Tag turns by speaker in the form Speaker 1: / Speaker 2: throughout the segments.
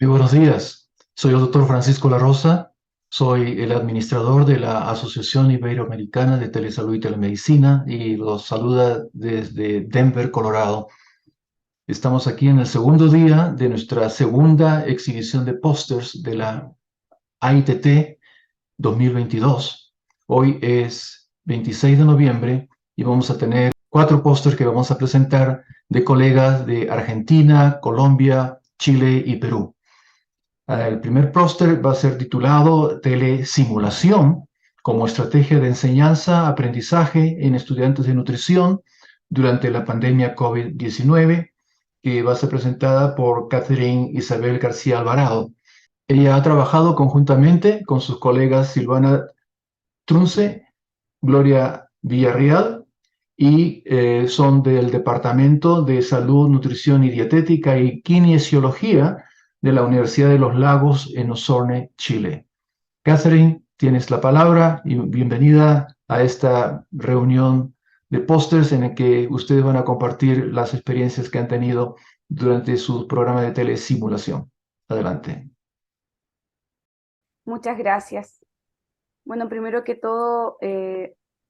Speaker 1: Muy buenos días. Soy el doctor Francisco La Rosa. Soy el administrador de la Asociación Iberoamericana de Telesalud y Telemedicina y los saluda desde Denver, Colorado. Estamos aquí en el segundo día de nuestra segunda exhibición de pósters de la AITT 2022. Hoy es 26 de noviembre y vamos a tener 4 pósters que vamos a presentar de colegas de Argentina, Colombia, Chile y Perú. El primer póster va a ser titulado Telesimulación como estrategia de enseñanza-aprendizaje en estudiantes de nutrición durante la pandemia COVID-19, que va a ser presentada por Catherine Isabel García Alvarado. Ella ha trabajado conjuntamente con sus colegas Silvana Trunce, Gloria Villarreal, y son del Departamento de Salud, Nutrición y Dietética y Kinesiología de la Universidad de los Lagos en Osorno, Chile. Catherine, tienes la palabra y bienvenida a esta reunión de pósters en el que ustedes van a compartir las experiencias que han tenido durante su programa de telesimulación. Adelante.
Speaker 2: Muchas gracias. Bueno, primero que todo,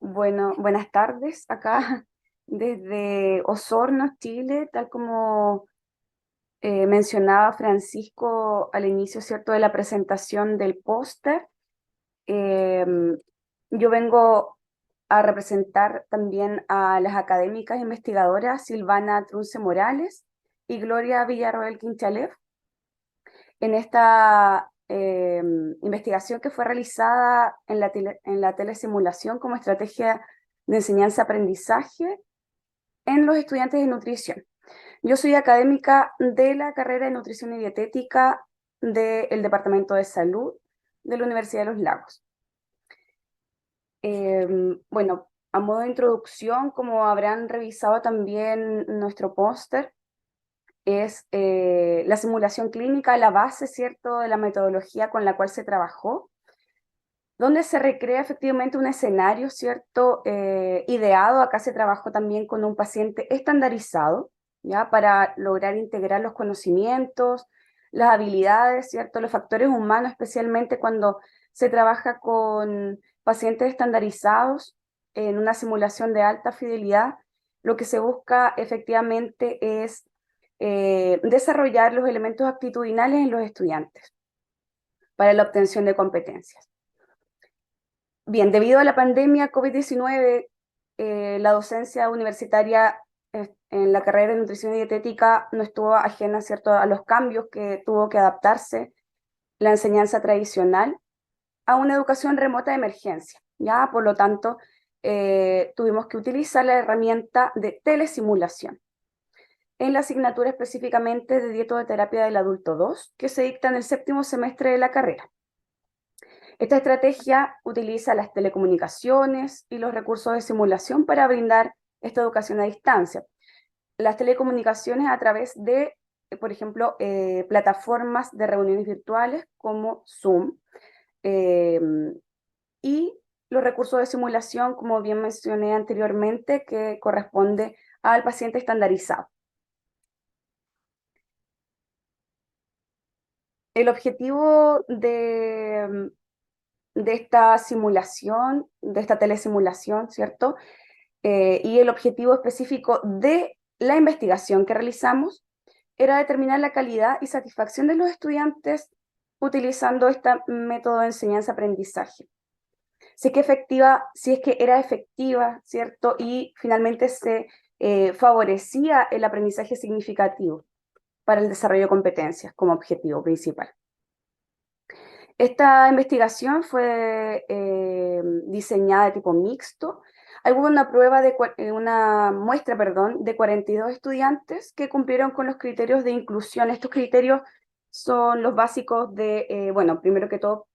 Speaker 2: buenas tardes acá desde Osorno, Chile, tal como mencionaba Francisco al inicio, ¿cierto?, de la presentación del póster. Yo vengo a representar también a las académicas investigadoras Silvana Trunce Morales y Gloria Villarroel Quinchalev en esta investigación que fue realizada en la telesimulación como estrategia de enseñanza-aprendizaje en los estudiantes de nutrición. Yo soy académica de la carrera de Nutrición y Dietética del Departamento de Salud de la Universidad de los Lagos. Bueno, a modo de introducción, como habrán revisado también nuestro póster, es la simulación clínica, la base, ¿cierto?, de la metodología con la cual se trabajó, donde se recrea efectivamente un escenario, ¿cierto?, ideado. Acá se trabajó también con un paciente estandarizado, ¿ya?, para lograr integrar los conocimientos, las habilidades, ¿cierto?, los factores humanos, especialmente cuando se trabaja con pacientes estandarizados en una simulación de alta fidelidad. Lo que se busca efectivamente es desarrollar los elementos actitudinales en los estudiantes para la obtención de competencias. Bien, debido a la pandemia COVID-19, la docencia universitaria en la carrera de nutrición y dietética no estuvo ajena, ¿cierto?, a los cambios que tuvo que adaptarse la enseñanza tradicional a una educación remota de emergencia, ¿ya? Por lo tanto, tuvimos que utilizar la herramienta de telesimulación en la asignatura específicamente de dietoterapia del adulto 2, que se dicta en el 7º semestre de la carrera. Esta estrategia utiliza las telecomunicaciones y los recursos de simulación para brindar esta educación a distancia. Las telecomunicaciones a través de, por ejemplo, plataformas de reuniones virtuales como Zoom, y los recursos de simulación, como bien mencioné anteriormente, que corresponde al paciente estandarizado. El objetivo de esta simulación, de esta telesimulación, ¿cierto? Y el objetivo específico de la investigación que realizamos era determinar la calidad y satisfacción de los estudiantes utilizando este método de enseñanza-aprendizaje. Si es que era efectiva, ¿cierto? Y finalmente se favorecía el aprendizaje significativo para el desarrollo de competencias como objetivo principal. Esta investigación fue diseñada de tipo mixto. Hubo una muestra, de 42 estudiantes que cumplieron con los criterios de inclusión. Estos criterios son los básicos de, bueno, primero que todo,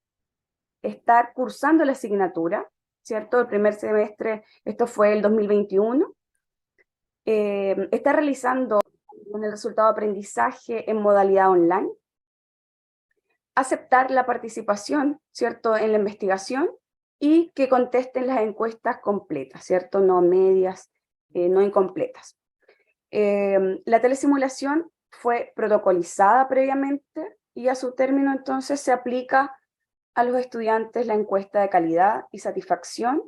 Speaker 2: estar cursando la asignatura, ¿cierto? El primer semestre, esto fue el 2021. Está realizando el resultado de aprendizaje en modalidad online, aceptar la participación, ¿cierto?, en la investigación y que contesten las encuestas completas, ¿cierto?, no medias, no incompletas. La telesimulación fue protocolizada previamente y a su término entonces se aplica a los estudiantes la encuesta de calidad y satisfacción,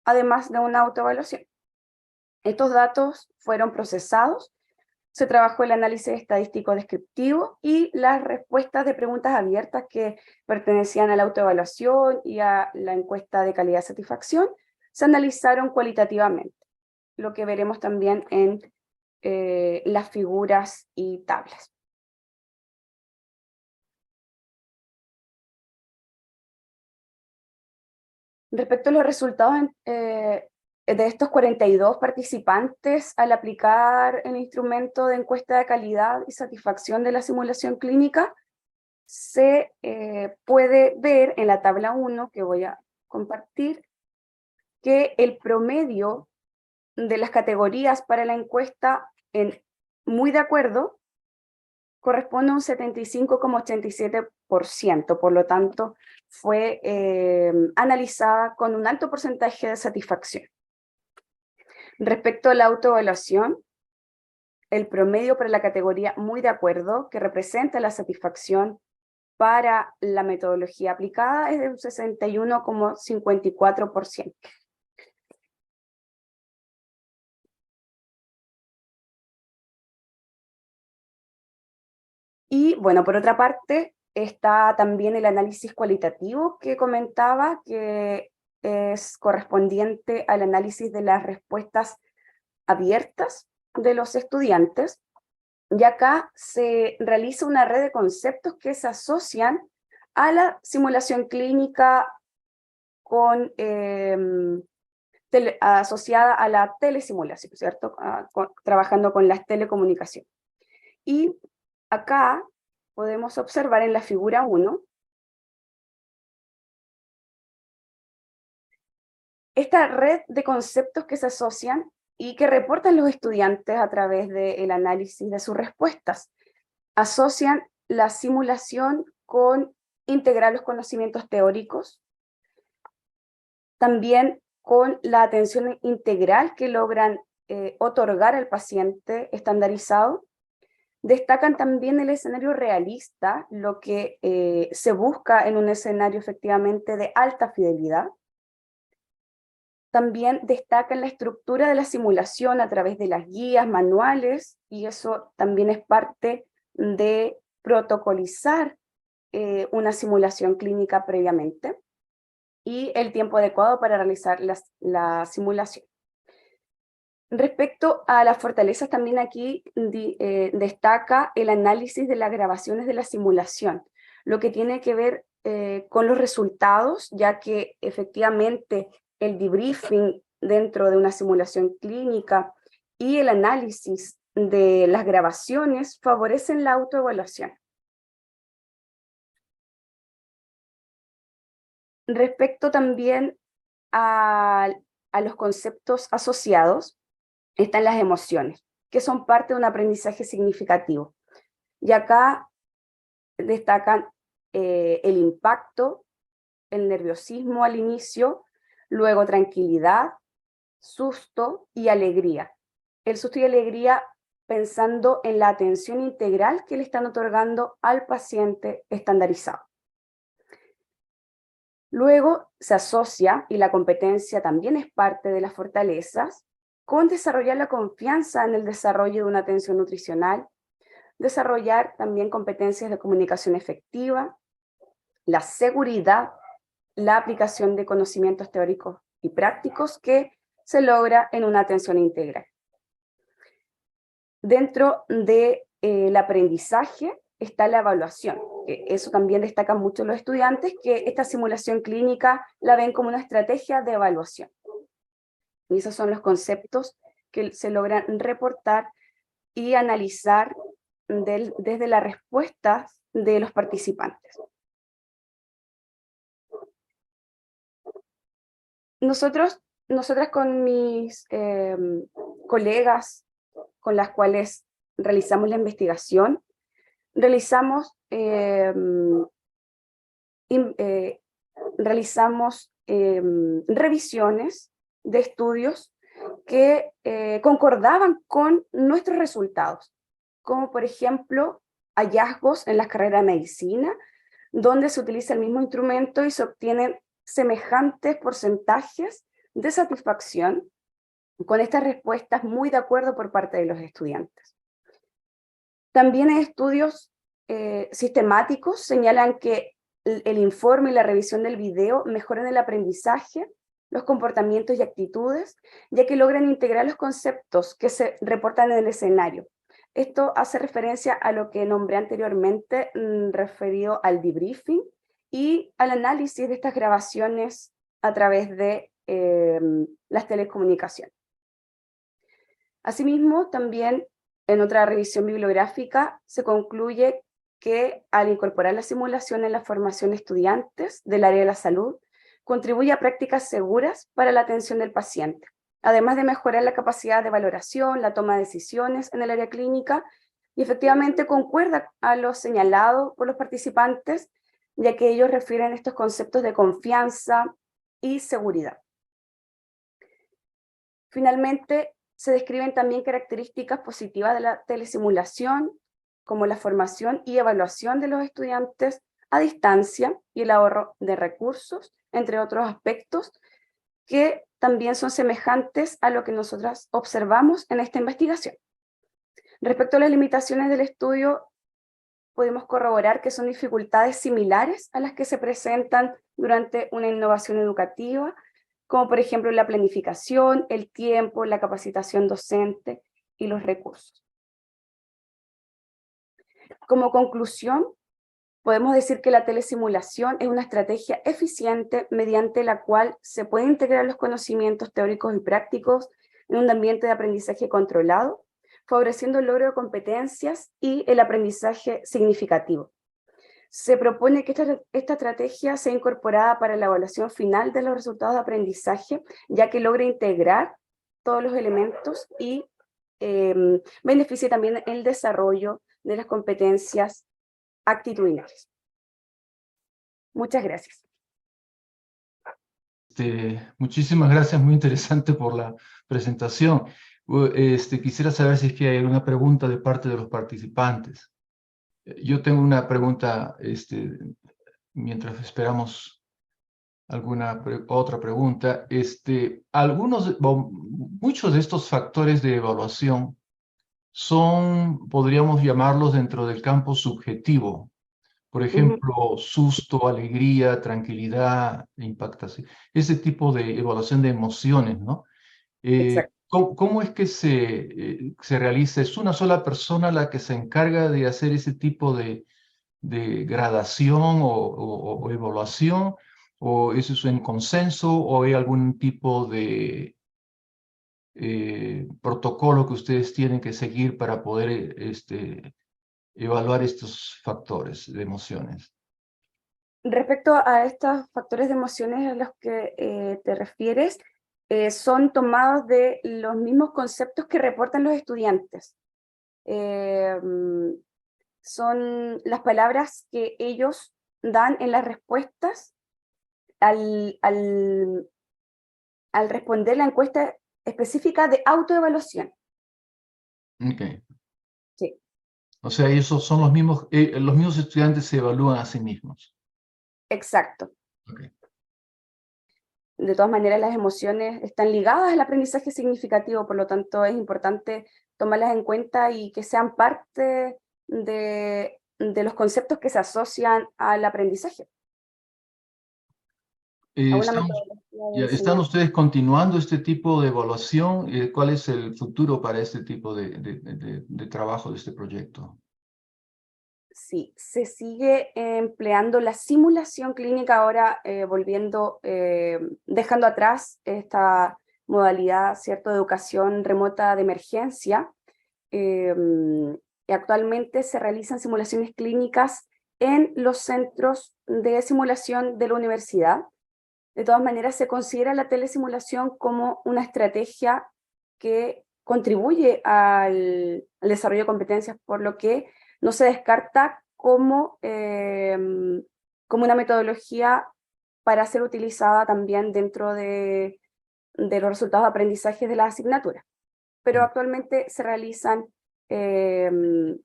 Speaker 2: además de una autoevaluación. Estos datos fueron procesados, se trabajó el análisis estadístico descriptivo y las respuestas de preguntas abiertas que pertenecían a la autoevaluación y a la encuesta de calidad y satisfacción se analizaron cualitativamente, lo que veremos también en las figuras y tablas. Respecto a los resultados de estos 42 participantes, al aplicar el instrumento de encuesta de calidad y satisfacción de la simulación clínica, se puede ver en la tabla 1, que voy a compartir, que el promedio de las categorías para la encuesta en muy de acuerdo corresponde a un 75,87%, por lo tanto fue analizada con un alto porcentaje de satisfacción. Respecto a la autoevaluación, el promedio para la categoría muy de acuerdo, que representa la satisfacción para la metodología aplicada, es de un 61,54%. Y bueno, por otra parte, está también el análisis cualitativo que comentaba, que es correspondiente al análisis de las respuestas abiertas de los estudiantes, y acá se realiza una red de conceptos que se asocian a la simulación clínica con, asociada a la telesimulación, ¿cierto? Trabajando con las telecomunicaciones. Y acá podemos observar en la figura 1 esta red de conceptos que se asocian y que reportan los estudiantes a través del análisis de sus respuestas. Asocian la simulación con integrar los conocimientos teóricos, también con la atención integral que logran otorgar al paciente estandarizado. Destacan también el escenario realista, lo que se busca en un escenario efectivamente de alta fidelidad. También destacan la estructura de la simulación a través de las guías, manuales, y eso también es parte de protocolizar una simulación clínica previamente, y el tiempo adecuado para realizar la simulación. Respecto a las fortalezas, también aquí destaca el análisis de las grabaciones de la simulación, lo que tiene que ver con los resultados, ya que efectivamente el debriefing dentro de una simulación clínica y el análisis de las grabaciones favorecen la autoevaluación. Respecto también a los conceptos asociados, están las emociones, que son parte de un aprendizaje significativo. Y acá destacan el impacto, el nerviosismo al inicio, luego tranquilidad, susto y alegría. El susto y alegría pensando en la atención integral que le están otorgando al paciente estandarizado. Luego se asocia, y la competencia también es parte de las fortalezas, con desarrollar la confianza en el desarrollo de una atención nutricional, desarrollar también competencias de comunicación efectiva, la seguridad, la aplicación de conocimientos teóricos y prácticos que se logra en una atención integral. Dentro del aprendizaje está la evaluación. Eso también destacan mucho los estudiantes, que esta simulación clínica la ven como una estrategia de evaluación. Y esos son los conceptos que se logran reportar y analizar desde la respuesta de los participantes. Nosotras con mis colegas con las cuales realizamos la investigación, realizamos revisiones de estudios que concordaban con nuestros resultados, como por ejemplo hallazgos en las carreras de medicina, donde se utiliza el mismo instrumento y se obtienen semejantes porcentajes de satisfacción con estas respuestas muy de acuerdo por parte de los estudiantes. También hay estudios sistemáticos señalan que el informe y la revisión del video mejoran el aprendizaje, los comportamientos y actitudes, ya que logran integrar los conceptos que se reportan en el escenario. Esto hace referencia a lo que nombré anteriormente, referido al debriefing y al análisis de estas grabaciones a través de las telecomunicaciones. Asimismo, también en otra revisión bibliográfica se concluye que al incorporar la simulación en la formación de estudiantes del área de la salud, contribuye a prácticas seguras para la atención del paciente, además de mejorar la capacidad de valoración, la toma de decisiones en el área clínica, y efectivamente concuerda a lo señalado por los participantes, ya que ellos refieren estos conceptos de confianza y seguridad. Finalmente, se describen también características positivas de la telesimulación, como la formación y evaluación de los estudiantes a distancia y el ahorro de recursos, entre otros aspectos, que también son semejantes a lo que nosotras observamos en esta investigación. Respecto a las limitaciones del estudio, podemos corroborar que son dificultades similares a las que se presentan durante una innovación educativa, como por ejemplo la planificación, el tiempo, la capacitación docente y los recursos. Como conclusión, podemos decir que la telesimulación es una estrategia eficiente mediante la cual se pueden integrar los conocimientos teóricos y prácticos en un ambiente de aprendizaje controlado, favoreciendo el logro de competencias y el aprendizaje significativo. Se propone que esta estrategia sea incorporada para la evaluación final de los resultados de aprendizaje, ya que logra integrar todos los elementos y beneficia también el desarrollo de las competencias actitudinales. Muchas gracias.
Speaker 1: Muchísimas gracias, muy interesante por la presentación. Quisiera saber si es que hay alguna pregunta de parte de los participantes. Yo tengo una pregunta, mientras esperamos alguna otra pregunta. Muchos de estos factores de evaluación podríamos llamarlos dentro del campo subjetivo. Por ejemplo, susto, alegría, tranquilidad, impactación. Ese tipo de evaluación de emociones, ¿no?
Speaker 2: Exacto.
Speaker 1: ¿Cómo es que se realiza? ¿Es una sola persona la que se encarga de hacer ese tipo de gradación o evaluación? ¿O eso es en consenso? ¿O hay algún tipo de protocolo que ustedes tienen que seguir para poder evaluar estos factores de emociones?
Speaker 2: Respecto a estos factores de emociones a los que te refieres, son tomados de los mismos conceptos que reportan los estudiantes. Son las palabras que ellos dan en las respuestas al responder la encuesta específica de autoevaluación.
Speaker 1: Okay.
Speaker 2: Sí.
Speaker 1: O sea, esos son los mismos estudiantes se evalúan a sí mismos.
Speaker 2: Exacto.
Speaker 1: Okay.
Speaker 2: De todas maneras, las emociones están ligadas al aprendizaje significativo, por lo tanto es importante tomarlas en cuenta y que sean parte de los conceptos que se asocian al aprendizaje. A una metodología de
Speaker 1: ¿Están
Speaker 2: enseñanza.
Speaker 1: ustedes continuando este tipo de evaluación? ¿Cuál es el futuro para este tipo de trabajo de este proyecto?
Speaker 2: Sí, se sigue empleando la simulación clínica ahora, dejando atrás esta modalidad, ¿cierto?, de educación remota de emergencia. Y actualmente se realizan simulaciones clínicas en los centros de simulación de la universidad. De todas maneras, se considera la telesimulación como una estrategia que contribuye al desarrollo de competencias, por lo que no se descarta como una metodología para ser utilizada también dentro de los resultados de aprendizaje de las asignaturas. Pero actualmente se realizan en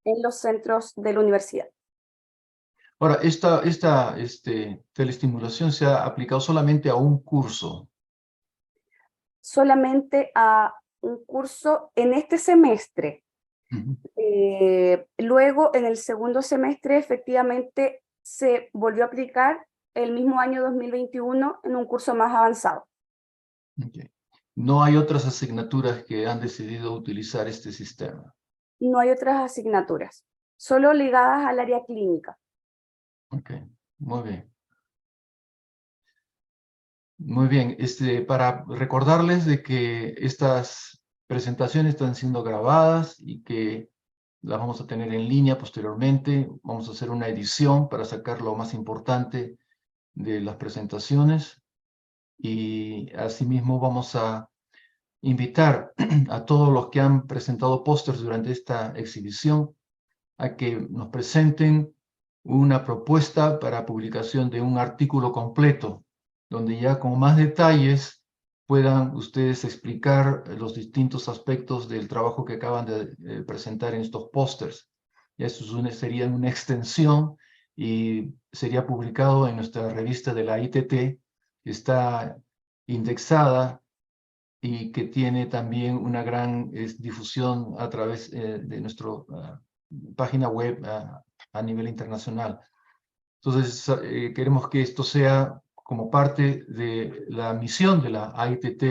Speaker 2: en los centros de la universidad.
Speaker 1: Ahora, esta teleestimulación se ha aplicado solamente a un curso.
Speaker 2: Solamente a un curso en este semestre.
Speaker 1: Ujú.
Speaker 2: Luego, en el segundo semestre, efectivamente, se volvió a aplicar el mismo año 2021 en un curso más avanzado.
Speaker 1: Ok. No hay otras asignaturas que han decidido utilizar este sistema.
Speaker 2: No hay otras asignaturas, solo ligadas al área clínica.
Speaker 1: Ok, muy bien. Muy bien, para recordarles de que estas presentaciones están siendo grabadas y que las vamos a tener en línea posteriormente. Vamos a hacer una edición para sacar lo más importante de las presentaciones y asimismo vamos a invitar a todos los que han presentado pósters durante esta exhibición a que nos presenten una propuesta para publicación de un artículo completo, donde ya con más detalles puedan ustedes explicar los distintos aspectos del trabajo que acaban de presentar en estos pósters. Eso sería una extensión y sería publicado en nuestra revista de la ITT, que está indexada y que tiene también una gran difusión a través de nuestra página web a nivel internacional. Entonces, queremos que esto sea como parte de la misión de la AITT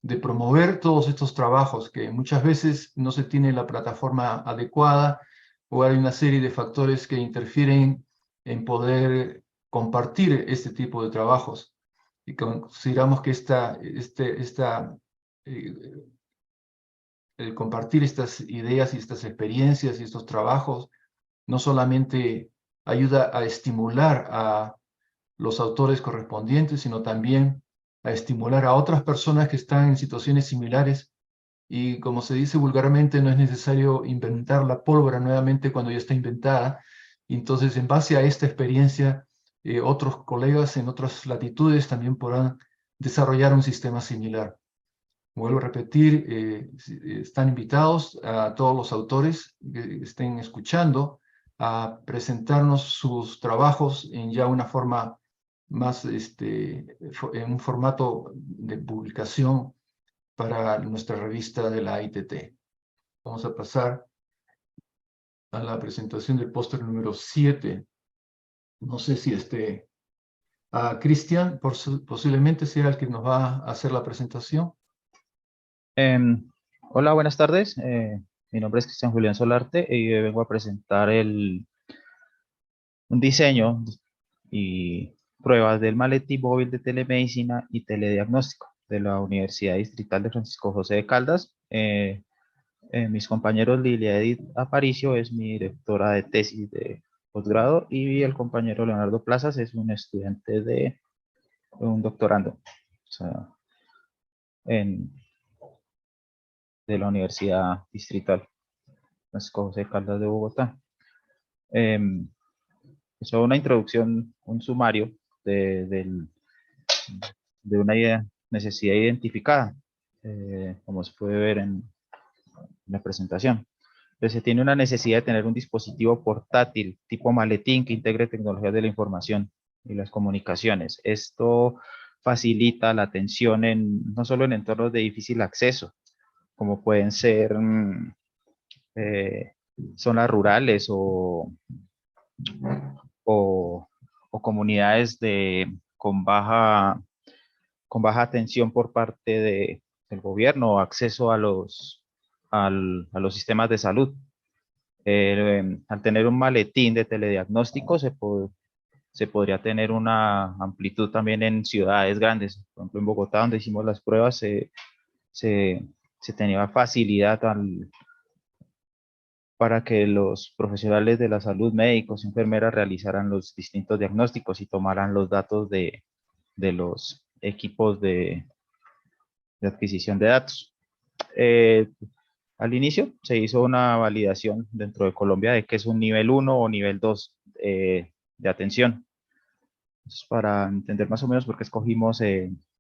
Speaker 1: de promover todos estos trabajos que muchas veces no se tiene la plataforma adecuada o hay una serie de factores que interfieren en poder compartir este tipo de trabajos. Y consideramos que eh, el compartir estas ideas y estas experiencias y estos trabajos no solamente ayuda a estimular a los autores correspondientes, sino también a estimular a otras personas que están en situaciones similares. Y como se dice vulgarmente, no es necesario inventar la pólvora nuevamente cuando ya está inventada. Entonces, en base a esta experiencia, otros colegas en otras latitudes también podrán desarrollar un sistema similar. Vuelvo a repetir, están invitados a todos los autores que estén escuchando a presentarnos sus trabajos en ya una forma más, en un formato de publicación para nuestra revista de la ITT. Vamos a pasar a la presentación del póster número 7. No sé si Cristian posiblemente sea el que nos va a hacer la presentación.
Speaker 3: Hola, buenas tardes. Mi nombre es Cristian Julián Solarte y vengo a presentar un diseño y pruebas del maletín móvil de telemedicina y telediagnóstico de la Universidad Distrital de Francisco José de Caldas. Mis compañeros Lilia Edith Aparicio es mi directora de tesis de posgrado y el compañero Leonardo Plazas es un estudiante de un doctorando, o sea, de la Universidad Distrital Francisco José de Caldas de Bogotá. Es una introducción, un sumario de una necesidad identificada, como se puede ver en la presentación. Entonces, se tiene una necesidad de tener un dispositivo portátil tipo maletín que integre tecnologías de la información y las comunicaciones. Esto facilita la atención no solo en entornos de difícil acceso, como pueden ser zonas rurales o, o comunidades con baja atención por parte del gobierno o acceso a a los sistemas de salud. Al tener un maletín de telediagnóstico se podría tener una amplitud también en ciudades grandes. Por ejemplo, en Bogotá, donde hicimos las pruebas, se, se tenía facilidad para que los profesionales de la salud, médicos, enfermeras, realizaran los distintos diagnósticos y tomaran los datos de los equipos de adquisición de datos. Al inicio se hizo una validación dentro de Colombia de que es un nivel 1 o nivel 2 de atención. Entonces, para entender más o menos por qué escogimos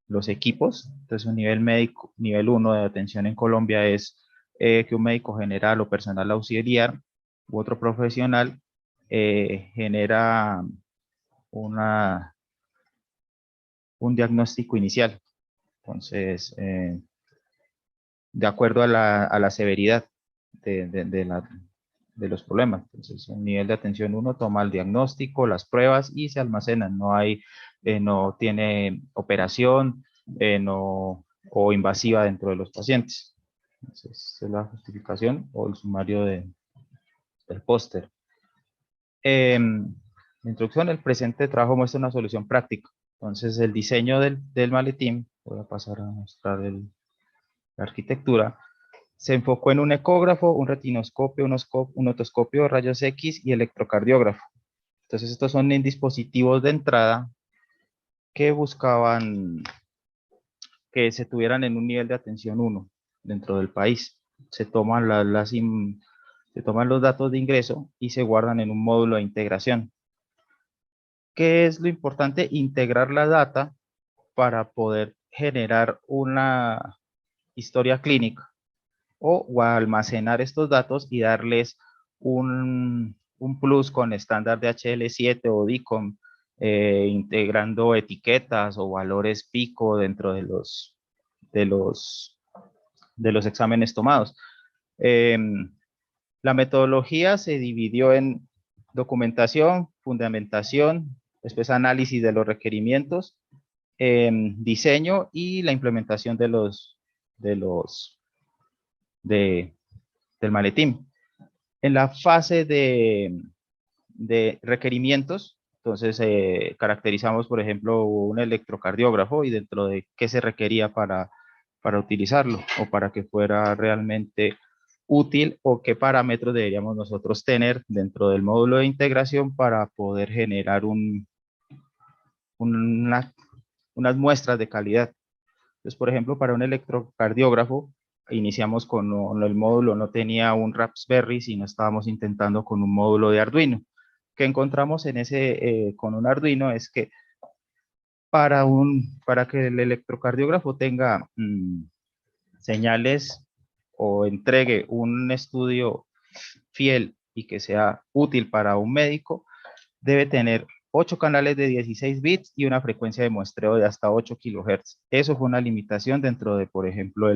Speaker 3: los equipos, entonces un nivel médico, nivel 1 de atención en Colombia es que un médico general o personal auxiliar u otro profesional genera un diagnóstico inicial. Entonces, de acuerdo a la severidad de los problemas. Entonces, en nivel de atención 1 toma el diagnóstico, las pruebas y se almacenan. No tiene operación o invasiva dentro de los pacientes. Entonces, esa es la justificación o el sumario del póster. La introducción, el presente trabajo muestra una solución práctica. Entonces, el diseño del maletín, voy a pasar a mostrar la arquitectura, se enfocó en un ecógrafo, un retinoscopio, un otoscopio, rayos X y electrocardiógrafo. Entonces, estos son dispositivos de entrada que buscaban que se tuvieran en un nivel de atención 1 dentro del país. Se toman se toman los datos de ingreso y se guardan en un módulo de integración. ¿Qué es lo importante? Integrar la data para poder generar una historia clínica o almacenar estos datos y darles un plus con estándar de HL7 o DICOM, integrando etiquetas o valores pico dentro de los exámenes tomados. La metodología se dividió en documentación, fundamentación, después análisis de los requerimientos, diseño y la implementación del maletín. En la fase de requerimientos, entonces caracterizamos, por ejemplo, un electrocardiógrafo y dentro de qué se requería para utilizarlo o para que fuera realmente útil o qué parámetros deberíamos nosotros tener dentro del módulo de integración para poder generar unas muestras de calidad. Entonces, por ejemplo, para un electrocardiógrafo, iniciamos con el módulo, no tenía un Raspberry, sino estábamos intentando con un módulo de Arduino. Que encontramos con un Arduino es que para que el electrocardiógrafo tenga señales o entregue un estudio fiel y que sea útil para un médico, debe tener 8 canales de 16 bits y una frecuencia de muestreo de hasta 8 kHz. Eso fue una limitación dentro de, por ejemplo,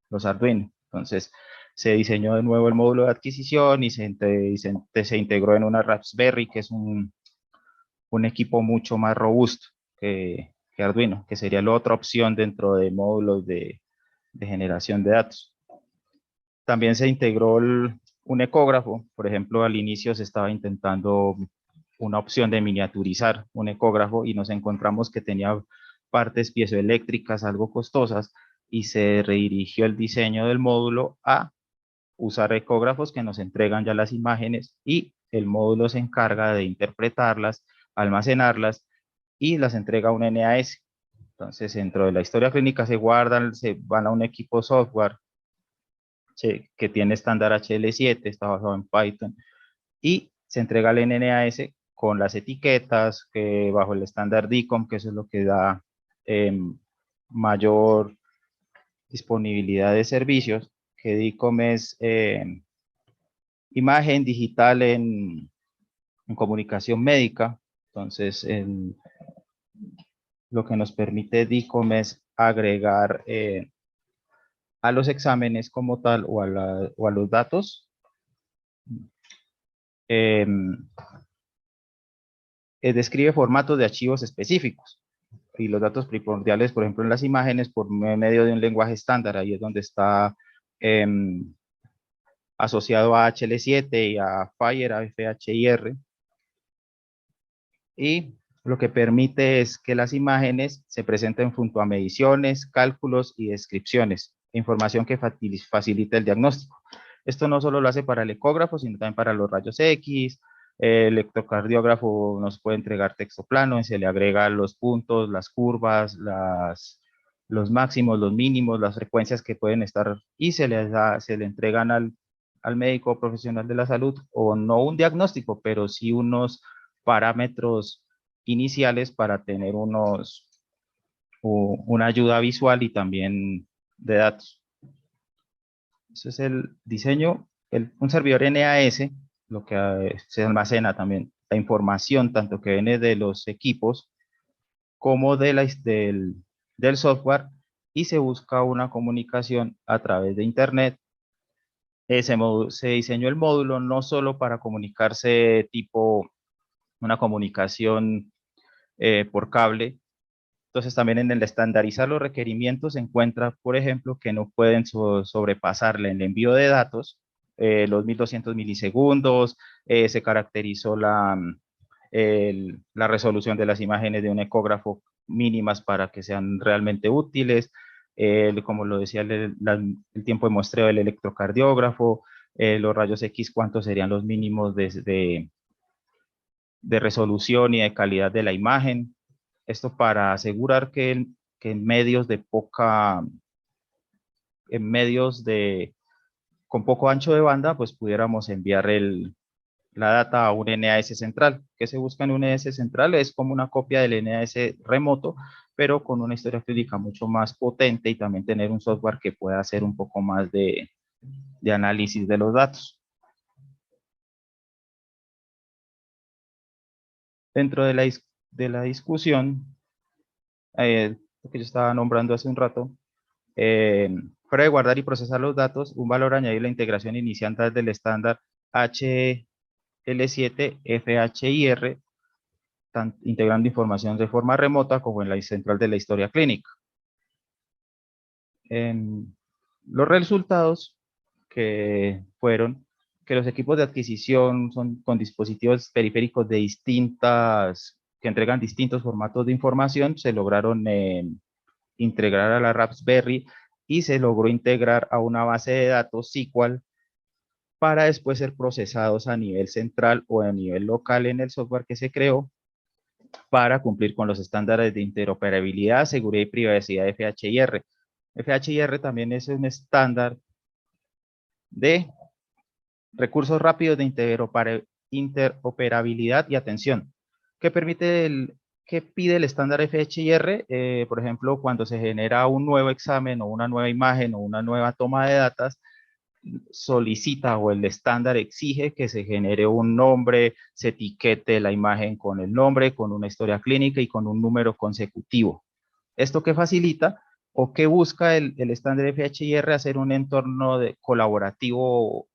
Speaker 3: los Arduino. Entonces, se diseñó de nuevo el módulo de adquisición y se integró en una Raspberry, que es un equipo mucho más robusto que Arduino, que sería la otra opción dentro de módulos de generación de datos. También se integró un ecógrafo. Por ejemplo, al inicio se estaba intentando una opción de miniaturizar un ecógrafo y nos encontramos que tenía partes piezoeléctricas algo costosas y se redirigió el diseño del módulo a usar ecógrafos que nos entregan ya las imágenes y el módulo se encarga de interpretarlas, almacenarlas y las entrega a un NAS. Entonces, dentro de la historia clínica se guardan, se van a un equipo software que tiene estándar HL7, está basado en Python, y se entrega al NNAS con las etiquetas bajo el estándar DICOM, que eso es lo que da mayor disponibilidad de servicios, que DICOM es imagen digital en comunicación médica. Entonces, lo que nos permite DICOM es agregar a los exámenes como tal o a los datos describe formatos de archivos específicos y los datos primordiales, por ejemplo, en las imágenes por medio de un lenguaje estándar. Ahí es donde está asociado a HL7 y a FHIR, a FHIR. Y lo que permite es que las imágenes se presenten junto a mediciones, cálculos y descripciones, información que facilita el diagnóstico. Esto no solo lo hace para el ecógrafo, sino también para los rayos X. El electrocardiógrafo nos puede entregar texto plano y se le agrega los puntos, las curvas, los máximos, los mínimos, las frecuencias que pueden estar y se le entregan al médico profesional de la salud, o no un diagnóstico, pero sí unos parámetros iniciales para tener una ayuda visual y también de datos. Ese es el diseño. Un servidor NAS lo que se almacena también, la información tanto que viene de los equipos como del software, y se busca una comunicación a través de Internet. Se diseñó el módulo no solo para comunicarse tipo una comunicación por cable. Entonces también en el estandarizar los requerimientos se encuentra, por ejemplo, que no pueden sobrepasarle en el envío de datos los 1200 milisegundos. Se caracterizó la resolución de las imágenes de un ecógrafo mínimas para que sean realmente útiles. Como lo decía, el tiempo de muestreo del electrocardiógrafo, los rayos X, cuántos serían los mínimos de resolución y de calidad de la imagen. Esto para asegurar que en medios con poco ancho de banda, pues pudiéramos enviar la data a un NAS central. ¿Qué se busca en un NAS central? Es como una copia del NAS remoto, pero con una historia clínica mucho más potente, y también tener un software que pueda hacer un poco más de análisis de los datos. Dentro de la discusión, lo que yo estaba nombrando hace un rato, fuera de guardar y procesar los datos, un valor añadido es la integración iniciante del estándar HL7 FHIR, integrando información de forma remota como en la central de la historia clínica. Los resultados que fueron que los equipos de adquisición son con dispositivos periféricos que entregan distintos formatos de información, se lograron integrar a la Raspberry y se logró integrar a una base de datos SQL para después ser procesados a nivel central o a nivel local en el software que se creó para cumplir con los estándares de interoperabilidad, seguridad y privacidad de FHIR. FHIR también es un estándar de recursos rápidos de interoperabilidad y atención, que que pide el estándar FHIR, por ejemplo, cuando se genera un nuevo examen o una nueva imagen o una nueva toma de datos, solicita o el estándar exige que se genere un nombre, se etiquete la imagen con el nombre, con una historia clínica y con un número consecutivo. ¿Esto qué facilita o qué busca el estándar FHIR? Hacer un entorno colaborativo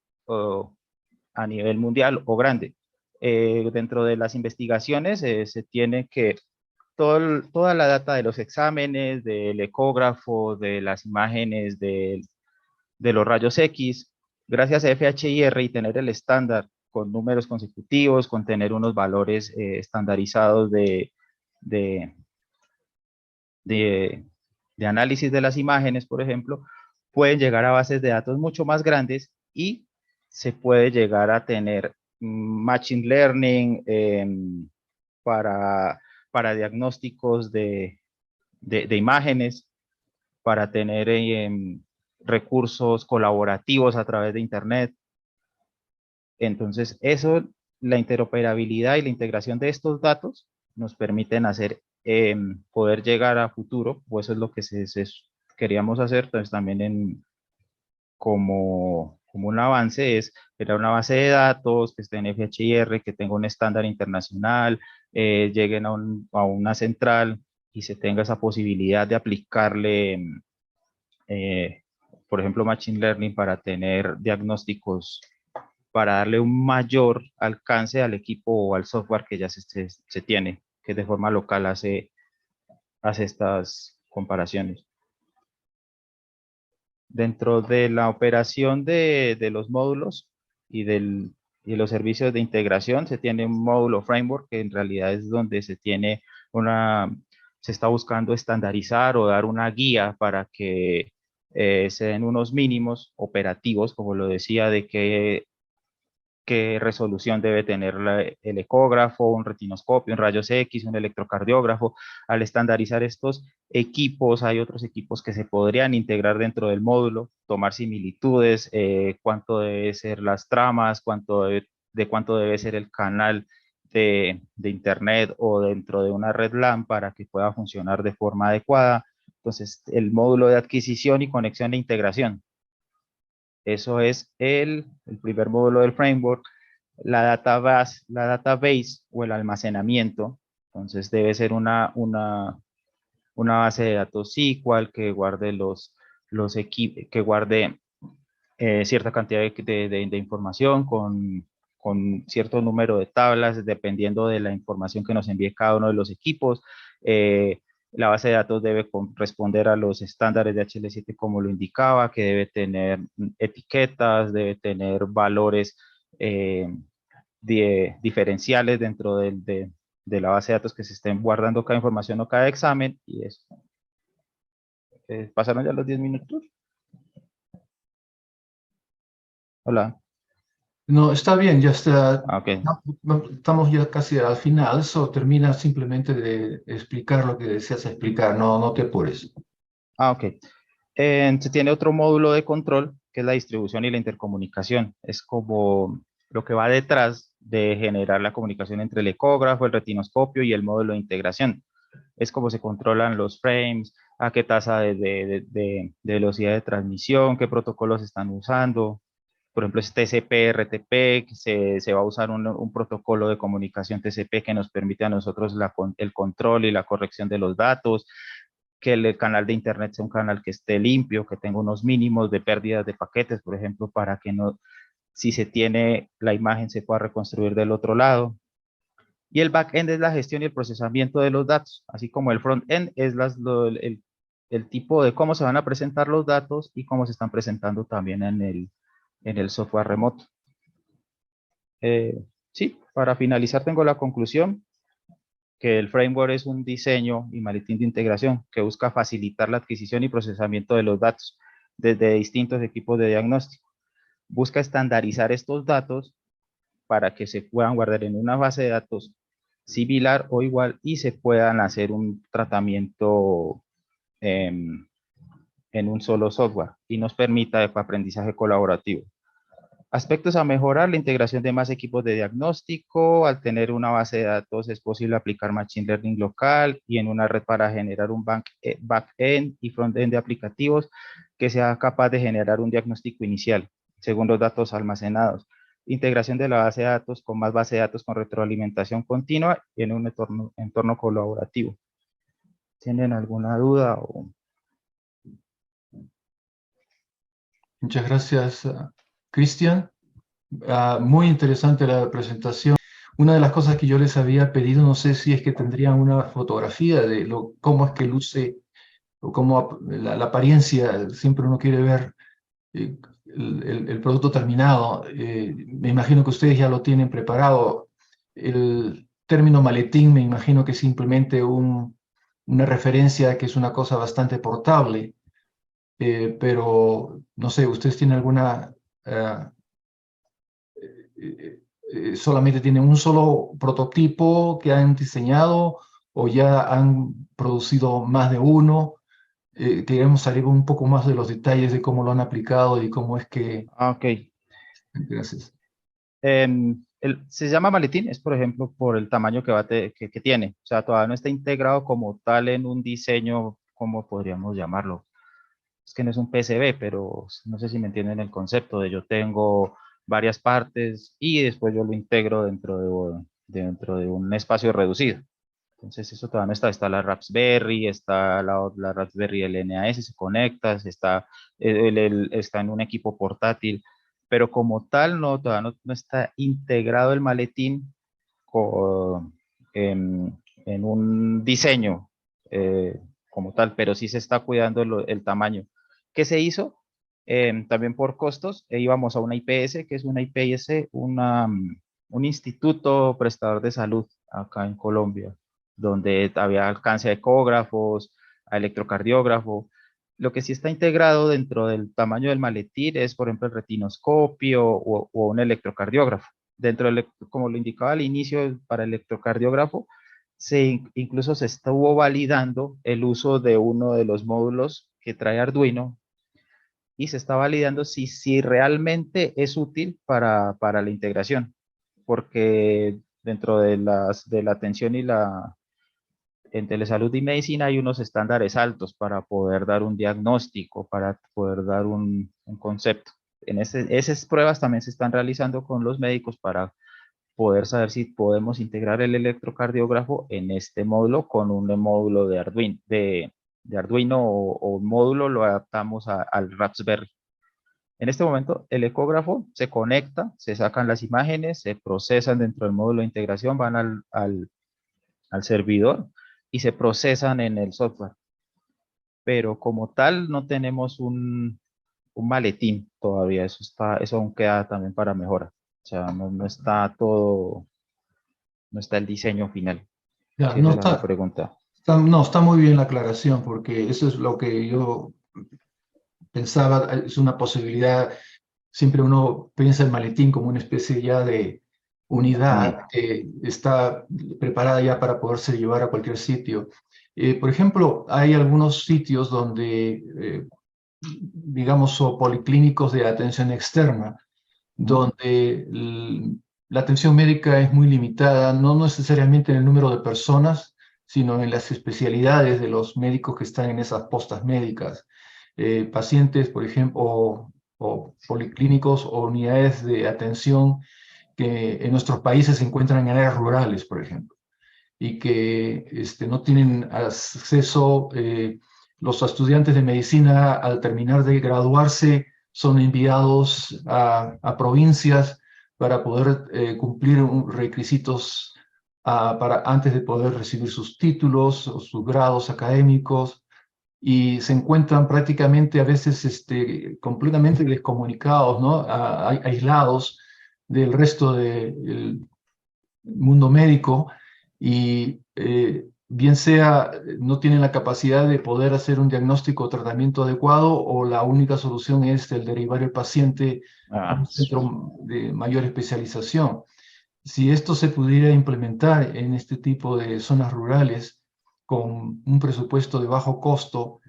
Speaker 3: a nivel mundial o grande. Dentro de las investigaciones se tiene que toda la data de los exámenes, del ecógrafo, de las imágenes, de los rayos X, gracias a FHIR y tener el estándar con números consecutivos, con tener unos valores estandarizados de análisis de las imágenes, por ejemplo, pueden llegar a bases de datos mucho más grandes y se puede llegar a tener machine learning para diagnósticos de imágenes, para tener recursos colaborativos a través de Internet. Entonces, la interoperabilidad y la integración de estos datos nos permiten poder llegar a futuro, pues eso es lo que queríamos hacer. Entonces, también como un avance es crear una base de datos que esté en FHIR, que tenga un estándar internacional, lleguen a una central y se tenga esa posibilidad de aplicarle, por ejemplo, Machine Learning para tener diagnósticos, para darle un mayor alcance al equipo o al software que ya se tiene, que de forma local hace estas comparaciones. Dentro de la operación de los módulos y de los servicios de integración, se tiene un módulo framework, que en realidad es donde se está buscando estandarizar o dar una guía para que se den unos mínimos operativos, como lo decía, de qué resolución debe tener el ecógrafo, un retinoscopio, un rayos X, un electrocardiógrafo. Al estandarizar estos equipos, hay otros equipos que se podrían integrar dentro del módulo, tomar similitudes, cuánto debe ser las tramas, cuánto debe ser el canal de Internet o dentro de una red LAN para que pueda funcionar de forma adecuada. Entonces, el módulo de adquisición y conexión e integración. Eso es el primer módulo del framework. la database o el almacenamiento. Entonces debe ser una base de datos SQL que guarde que guarde cierta cantidad de información con cierto número de tablas, dependiendo de la información que nos envíe cada uno de los equipos. La base de datos debe responder a los estándares de HL7 como lo indicaba, que debe tener etiquetas, debe tener valores diferenciales dentro de la base de datos que se estén guardando cada información o cada examen. Y eso. ¿Pasaron ya los 10 minutos? Hola.
Speaker 1: No, está bien, ya está.
Speaker 3: Ok.
Speaker 1: Estamos ya casi al final, eso termina simplemente de explicar lo que deseas explicar, no te apures.
Speaker 3: Ok. Se tiene otro módulo de control, que es la distribución y la intercomunicación. Es como lo que va detrás de generar la comunicación entre el ecógrafo, el retinoscopio y el módulo de integración. Es como se controlan los frames, a qué tasa de velocidad de transmisión, qué protocolos están usando. Por ejemplo, es TCP, RTP, que se va a usar un protocolo de comunicación TCP que nos permite a nosotros el control y la corrección de los datos, que el canal de internet sea un canal que esté limpio, que tenga unos mínimos de pérdidas de paquetes, por ejemplo, para que no, si se tiene la imagen, se pueda reconstruir del otro lado. Y el backend es la gestión y el procesamiento de los datos, así como el frontend es el tipo de cómo se van a presentar los datos y cómo se están presentando también en el software remoto. Sí, para finalizar tengo la conclusión que el framework es un diseño y maletín de integración que busca facilitar la adquisición y procesamiento de los datos desde distintos equipos de diagnóstico. Busca estandarizar estos datos para que se puedan guardar en una base de datos similar o igual y se puedan hacer un tratamiento en un solo software y nos permita aprendizaje colaborativo. Aspectos a mejorar: la integración de más equipos de diagnóstico. Al tener una base de datos es posible aplicar Machine Learning local y en una red para generar un back-end y front-end de aplicativos que sea capaz de generar un diagnóstico inicial según los datos almacenados. Integración de la base de datos con más base de datos con retroalimentación continua y en un entorno colaborativo. ¿Tienen alguna duda?
Speaker 1: Muchas gracias, Cristian. Muy interesante la presentación. Una de las cosas que yo les había pedido, no sé si es que tendrían una fotografía de cómo es que luce, o cómo la apariencia, siempre uno quiere ver el producto terminado. Me imagino que ustedes ya lo tienen preparado. El término maletín me imagino que es simplemente una referencia que es una cosa bastante portable, pero no sé, ¿ustedes tienen alguna... solamente tienen un solo prototipo que han diseñado o ya han producido más de uno? Queremos saber un poco más de los detalles de cómo lo han aplicado y cómo es que...
Speaker 3: Ok.
Speaker 1: Gracias.
Speaker 3: Se llama maletín, es por ejemplo por el tamaño que tiene. O sea, todavía no está integrado como tal en un diseño, ¿cómo podríamos llamarlo? Es que no es un PCB, pero no sé si me entienden el concepto de yo tengo varias partes y después yo lo integro dentro de un espacio reducido. Entonces eso todavía no está. Está la Raspberry, está la Raspberry LNAS, se conecta, está en un equipo portátil, pero como tal todavía no está integrado el maletín en un diseño como tal, pero sí se está cuidando el tamaño. ¿Qué se hizo? También por costos, íbamos a una IPS, que es una IPS, un instituto prestador de salud acá en Colombia, donde había alcance a ecógrafos, a electrocardiógrafo. Lo que sí está integrado dentro del tamaño del maletín es, por ejemplo, el retinoscopio o un electrocardiógrafo. Dentro del, como lo indicaba al inicio, para el electrocardiógrafo, incluso se estuvo validando el uso de uno de los módulos que trae Arduino y se está validando si realmente es útil para la integración, porque dentro de la atención en telesalud y medicina hay unos estándares altos para poder dar un diagnóstico, para poder dar un concepto. Esas pruebas también se están realizando con los médicos para poder saber si podemos integrar el electrocardiógrafo en este módulo con un módulo de Arduino, de Arduino o un módulo lo adaptamos al Raspberry. En este momento, el ecógrafo se conecta, se sacan las imágenes, se procesan dentro del módulo de integración, van al servidor y se procesan en el software. Pero como tal, no tenemos un maletín todavía. Eso aún queda también para mejora. O sea, no está todo, no está el diseño final.
Speaker 1: Ya,
Speaker 3: Si
Speaker 1: no
Speaker 3: esa era la
Speaker 1: está,
Speaker 3: pregunta.
Speaker 1: no, está muy bien la aclaración, porque eso es lo que yo pensaba, es una posibilidad. Siempre uno piensa el maletín como una especie ya de unidad que está preparada ya para poderse llevar a cualquier sitio. Por ejemplo, hay algunos sitios donde, digamos, o policlínicos de atención externa, donde la atención médica es muy limitada, no necesariamente en el número de personas, sino en las especialidades de los médicos que están en esas postas médicas. Pacientes, por ejemplo, o policlínicos o unidades de atención que en nuestros países se encuentran en áreas rurales, por ejemplo, y que no tienen acceso. Los estudiantes de medicina, al terminar de graduarse, son enviados a provincias para poder cumplir requisitos para, antes de poder recibir sus títulos o sus grados académicos, y se encuentran prácticamente a veces completamente descomunicados, ¿no? Aislados del resto del mundo médico, y bien sea no tienen la capacidad de poder hacer un diagnóstico o tratamiento adecuado, o la única solución es el derivar el paciente a un centro de mayor especialización. Si esto se pudiera implementar en este tipo de zonas rurales con un presupuesto de bajo costo,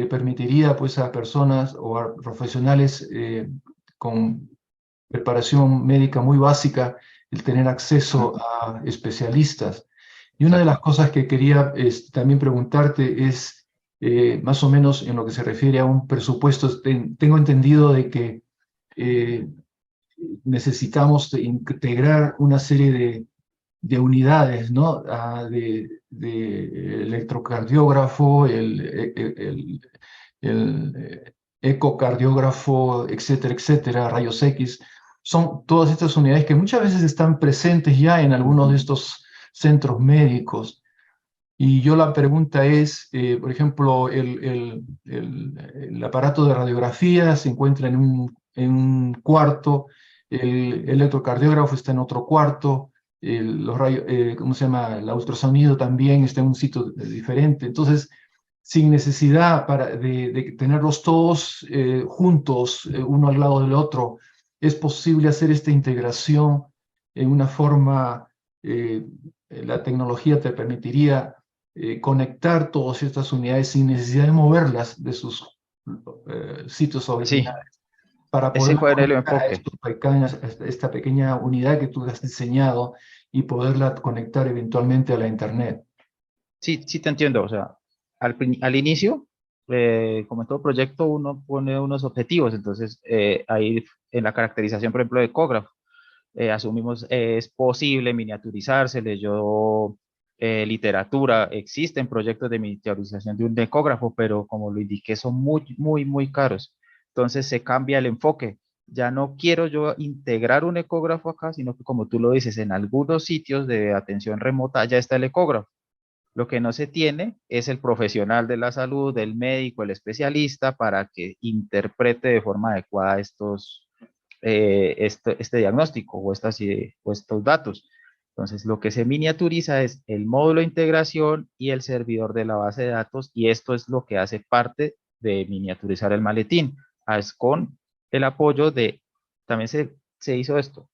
Speaker 1: permitiría pues a personas o a profesionales con preparación médica muy básica el tener acceso a especialistas. Y una de las cosas que quería también preguntarte es, más o menos en lo que se refiere a un presupuesto. Tengo entendido de que eh, necesitamos integrar una serie de unidades, ¿no? De electrocardiógrafo, el ecocardiógrafo, etcétera, etcétera, rayos X. Son todas estas unidades que muchas veces están presentes ya en algunos de estos centros médicos. Y yo la pregunta es, por ejemplo, el aparato de radiografía se encuentra en un cuarto, el electrocardiógrafo está en otro cuarto, los rayos, ¿cómo se llama? El ultrasonido también está en un sitio diferente. Entonces, sin necesidad de tenerlos todos juntos, uno al lado del otro, es posible hacer esta integración en una forma, la tecnología te permitiría conectar todas estas unidades sin necesidad de moverlas de sus sitios
Speaker 3: Sí,
Speaker 1: originales, para
Speaker 3: ese
Speaker 1: poder
Speaker 3: fue el
Speaker 1: conectar a
Speaker 3: enfoque.
Speaker 1: esta pequeña unidad que tú has diseñado y poderla conectar eventualmente a la Internet.
Speaker 3: Sí, sí te entiendo. O sea, al inicio, como en todo proyecto, uno pone unos objetivos. Entonces, ahí en la caracterización, por ejemplo, de ecógrafo, asumimos es posible miniaturizar, se leyó literatura, existen proyectos de miniaturización de un ecógrafo, pero como lo indiqué, son muy, muy, muy caros. Entonces se cambia el enfoque. Ya no quiero yo integrar un ecógrafo acá, sino que como tú lo dices, en algunos sitios de atención remota ya está el ecógrafo. Lo que no se tiene es el profesional de la salud, el médico, el especialista, para que interprete de forma adecuada este diagnóstico o estos datos. Entonces, lo que se miniaturiza es el módulo de integración y el servidor de la base de datos, y esto es lo que hace parte de miniaturizar el maletín. Es con el apoyo también se hizo esto.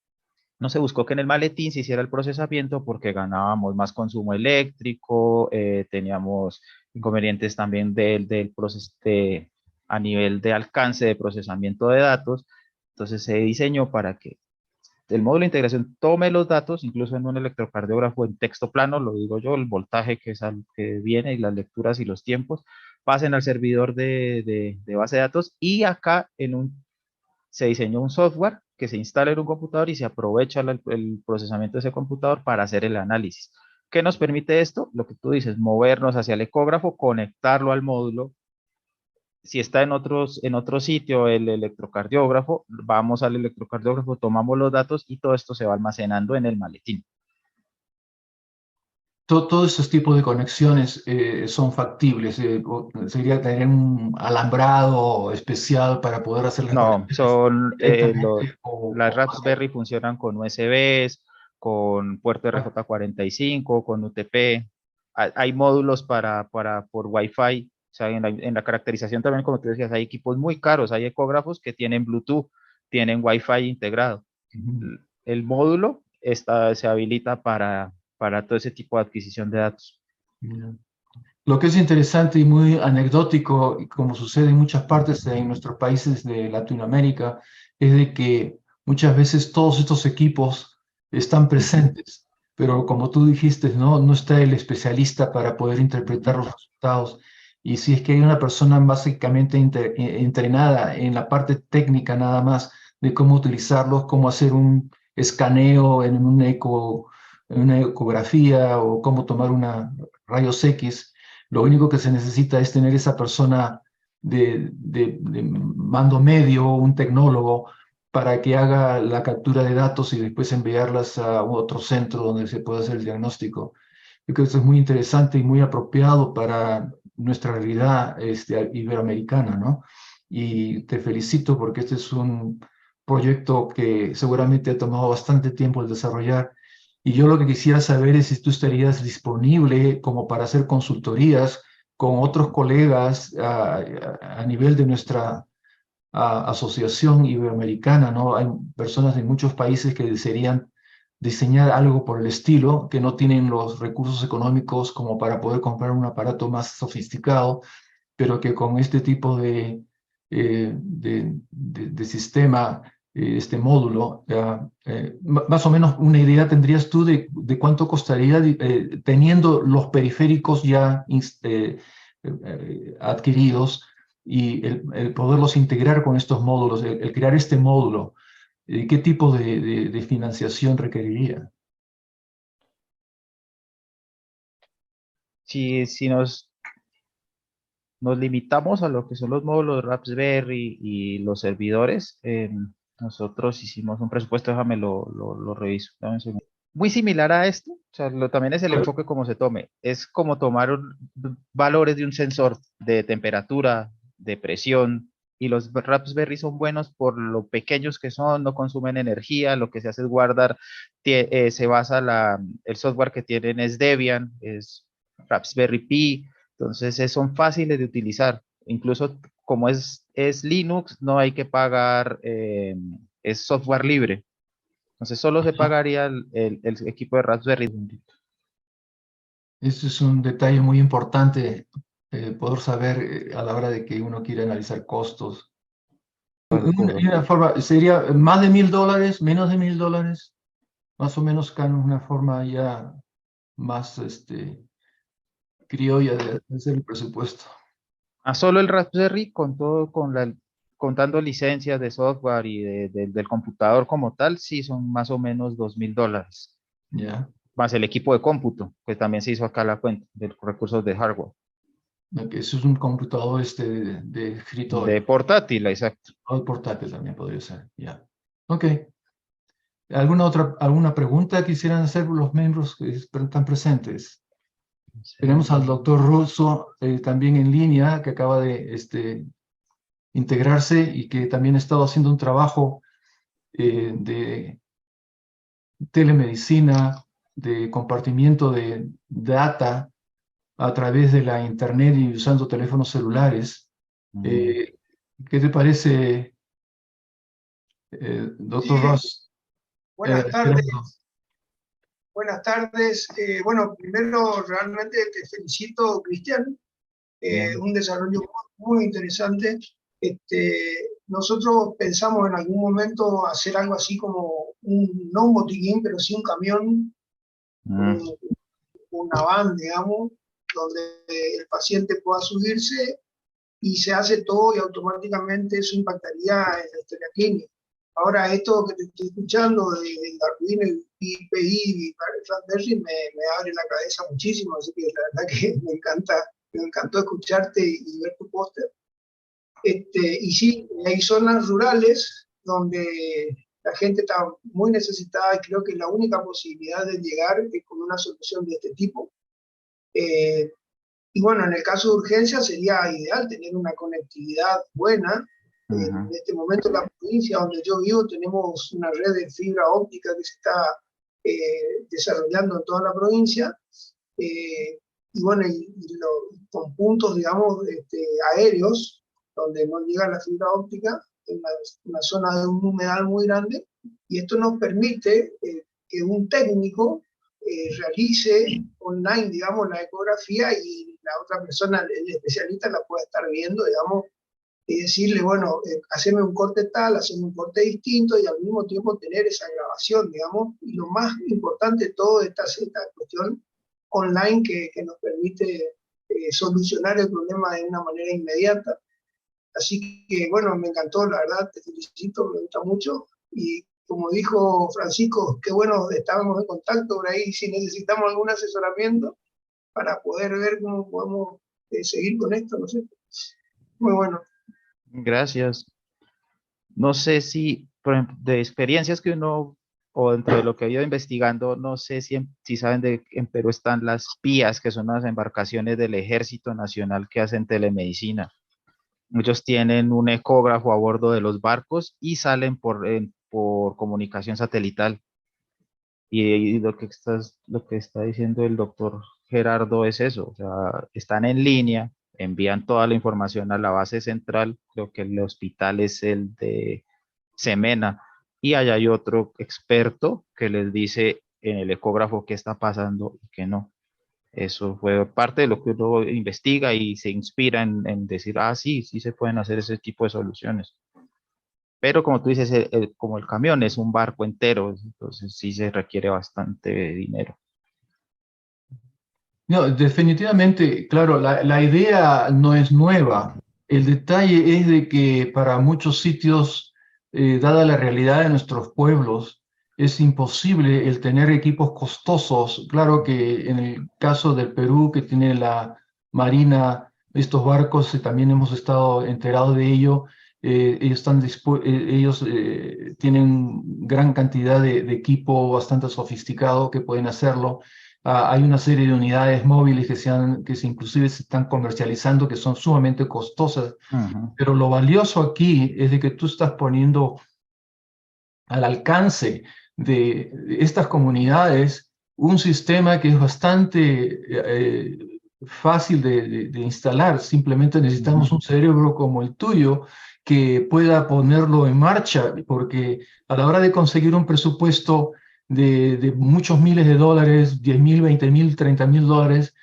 Speaker 3: No se buscó que en el maletín se hiciera el procesamiento porque ganábamos más consumo eléctrico, teníamos inconvenientes también del proceso a nivel de alcance de procesamiento de datos. Entonces se diseñó para que el módulo de integración tome los datos, incluso en un electrocardiógrafo en texto plano, lo digo yo, el voltaje que viene y las lecturas y los tiempos, pasen al servidor de base de datos, y acá se diseñó un software que se instala en un computador y se aprovecha el procesamiento de ese computador para hacer el análisis. ¿Qué nos permite esto? Lo que tú dices, movernos hacia el ecógrafo, conectarlo al módulo. Si está en otro sitio el electrocardiógrafo, vamos al electrocardiógrafo, tomamos los datos y todo esto se va almacenando en el maletín.
Speaker 1: Todos esos tipos de conexiones son factibles. Sería tener un alambrado especial para poder hacer las
Speaker 3: No,
Speaker 1: conexiones directamente
Speaker 3: las Raspberry funcionan con USBs, con puerto RJ45, con UTP. Hay módulos por Wi-Fi. O sea, en la caracterización también, como tú decías, hay equipos muy caros. Hay ecógrafos que tienen Bluetooth, tienen Wi-Fi integrado. El módulo se habilita para todo ese tipo de adquisición de datos.
Speaker 1: Lo que es interesante y muy anecdótico, y como sucede en muchas partes en nuestros países de Latinoamérica, es de que muchas veces todos estos equipos están presentes, pero como tú dijiste, no está el especialista para poder interpretar los resultados. Y si es que hay una persona básicamente entrenada en la parte técnica nada más de cómo utilizarlos, cómo hacer un escaneo en en una ecografía o cómo tomar una rayos X, lo único que se necesita es tener esa persona de mando medio, un tecnólogo, para que haga la captura de datos y después enviarlas a otro centro donde se pueda hacer el diagnóstico. Yo creo que eso es muy interesante y muy apropiado para nuestra realidad iberoamericana, ¿no? Y te felicito porque este es un proyecto que seguramente ha tomado bastante tiempo el desarrollar. Y yo lo que quisiera saber es si tú estarías disponible como para hacer consultorías con otros colegas a nivel de nuestra asociación iberoamericana, ¿no? Hay personas de muchos países que desearían diseñar algo por el estilo, que no tienen los recursos económicos como para poder comprar un aparato más sofisticado, pero que con este tipo de sistema, este módulo, más o menos una idea tendrías tú de cuánto costaría teniendo los periféricos ya adquiridos y el poderlos integrar con estos módulos, el crear este módulo, ¿qué tipo de financiación requeriría?
Speaker 3: Si nos limitamos a lo que son los módulos Raspberry y los servidores, nosotros hicimos un presupuesto, déjame lo reviso, dame un segundo. Muy similar a esto, o sea, también es el enfoque como se tome, es como tomar valores de un sensor de temperatura, de presión, y los Raspberry son buenos por lo pequeños que son, no consumen energía, lo que se hace es guardar, se basa el software que tienen es Debian, es Raspberry Pi, entonces son fáciles de utilizar. Incluso como es Linux, no hay que pagar, es software libre. Entonces solo se pagaría el equipo de Raspberry.
Speaker 1: Eso es un detalle muy importante, poder saber a la hora de que uno quiere analizar costos. Una forma, ¿sería más de $1.000, menos de $1.000? Más o menos con una forma ya más criolla de hacer el presupuesto.
Speaker 3: A solo el Raspberry con todo, contando licencias de software y del computador como tal, sí son más o menos $2.000.
Speaker 1: Ya.
Speaker 3: Más el equipo de cómputo, que también se hizo acá la cuenta de recursos de hardware.
Speaker 1: Eso es un computador de
Speaker 3: De
Speaker 1: escritorio.
Speaker 3: portátil, exacto.
Speaker 1: O portátil también podría ser. Ya. Ok. ¿Alguna pregunta quisieran hacer los miembros que están presentes? Tenemos al doctor Russo también en línea, que acaba de integrarse y que también ha estado haciendo un trabajo de telemedicina, de compartimiento de data a través de la internet y usando teléfonos celulares. Eh, ¿Qué te parece, doctor
Speaker 4: Sí,
Speaker 1: Ross?
Speaker 4: buenas
Speaker 1: Gerardo?
Speaker 4: tardes. Buenas tardes. Bueno, primero realmente te felicito, Cristian.
Speaker 3: Bien.
Speaker 4: Un desarrollo muy interesante. Nosotros pensamos en algún momento hacer algo así como no un botiquín, pero sí un camión, una van, digamos, donde el paciente pueda subirse y se hace todo y automáticamente eso impactaría en la historia clínica. Ahora esto que te estoy escuchando del Arduino y IPI y Raspberry me abre la cabeza muchísimo, así que la verdad que me encantó escucharte y ver tu póster. Y sí, hay zonas rurales donde la gente está muy necesitada y creo que la única posibilidad de llegar es con una solución de este tipo. Y bueno, en el caso de urgencia sería ideal tener una conectividad buena. En este momento en la provincia donde yo vivo tenemos una red de fibra óptica que se está desarrollando en toda la provincia. Y bueno, con puntos, digamos, aéreos, donde no llega la fibra óptica, en una zona de un humedal muy grande, y esto nos permite que un técnico realice online, digamos, la ecografía y la otra persona, el especialista, la pueda estar viendo, digamos, y decirle, bueno, hacerme un corte tal, hacerme un corte distinto y al mismo tiempo tener esa grabación, digamos, y lo más importante de todo esta cuestión online que nos permite solucionar el problema de una manera inmediata. Así que, bueno, me encantó, la verdad, te felicito, me gusta mucho. Y como dijo Francisco, qué bueno, estábamos en contacto por ahí, si necesitamos algún asesoramiento para poder ver cómo podemos seguir con esto, no sé. Muy bueno.
Speaker 3: Gracias. No sé si, por ejemplo, de experiencias que uno, o dentro de lo que he ido investigando, no sé si saben de en Perú están las PIAs, que son las embarcaciones del Ejército Nacional que hacen telemedicina. Muchos tienen un ecógrafo a bordo de los barcos y salen por comunicación satelital. Y lo que está diciendo el doctor Gerardo es eso, o sea, están en línea, envían toda la información a la base central, creo que el hospital es el de Semena, y allá hay otro experto que les dice en el ecógrafo qué está pasando y qué no. Eso fue parte de lo que uno investiga y se inspira en decir, sí se pueden hacer ese tipo de soluciones. Pero como tú dices, como el camión es un barco entero, entonces sí se requiere bastante dinero.
Speaker 1: No, definitivamente, claro, la idea no es nueva. El detalle es de que para muchos sitios, dada la realidad de nuestros pueblos, es imposible el tener equipos costosos. Claro que en el caso del Perú, que tiene la Marina, estos barcos, también hemos estado enterados de ello, ellos tienen gran cantidad de equipo bastante sofisticado que pueden hacerlo. Hay una serie de unidades móviles que inclusive se están comercializando, que son sumamente costosas, pero lo valioso aquí es de que tú estás poniendo al alcance de estas comunidades un sistema que es bastante fácil de instalar. Simplemente necesitamos un cerebro como el tuyo que pueda ponerlo en marcha, porque a la hora de conseguir un presupuesto de muchos miles de dólares, 10.000, 20.000, 30.000 dólares,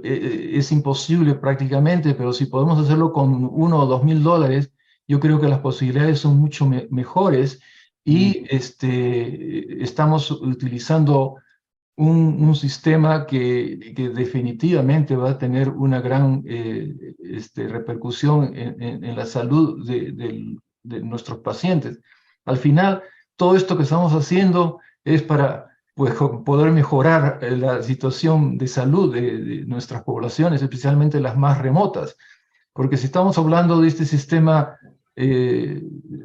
Speaker 1: es imposible prácticamente, pero si podemos hacerlo con 1 o 2.000 dólares, yo creo que las posibilidades son mucho mejores y estamos utilizando un sistema que definitivamente va a tener una gran repercusión en la salud de nuestros pacientes. Al final, todo esto que estamos haciendo es para pues, poder mejorar la situación de salud de nuestras poblaciones, especialmente las más remotas. Porque si estamos hablando de este sistema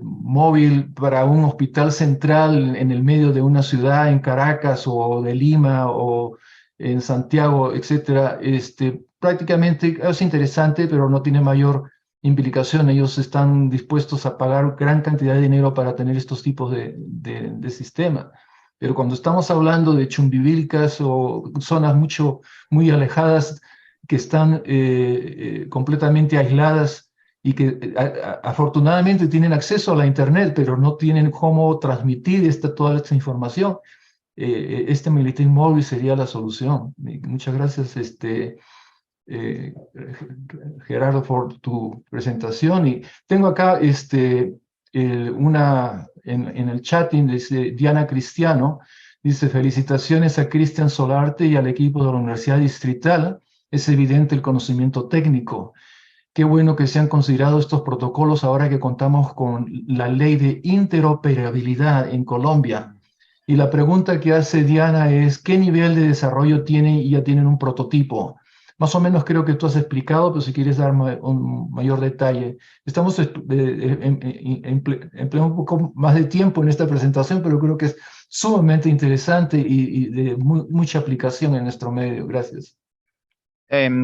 Speaker 1: móvil para un hospital central en el medio de una ciudad en Caracas o de Lima o en Santiago, etcétera, prácticamente es interesante, pero no tiene mayor implicación. Ellos están dispuestos a pagar gran cantidad de dinero para tener estos tipos de sistemas. Pero cuando estamos hablando de Chumbivilcas o zonas muy alejadas que están completamente aisladas y que afortunadamente tienen acceso a la Internet, pero no tienen cómo transmitir toda esta información, este Militín móvil sería la solución. Muchas gracias, Gerardo, por tu presentación. Y tengo acá en el chatting, dice Diana Cristiano, dice: felicitaciones a Cristian Solarte y al equipo de la Universidad Distrital. Es evidente el conocimiento técnico. Qué bueno que se han considerado estos protocolos ahora que contamos con la ley de interoperabilidad en Colombia. Y la pregunta que hace Diana es, ¿qué nivel de desarrollo tienen y ya tienen un prototipo? Más o menos creo que tú has explicado, pero si quieres dar un mayor detalle. Estamos empleando un poco más de tiempo en esta presentación, pero creo que es sumamente interesante y de mucha aplicación en nuestro medio. Gracias.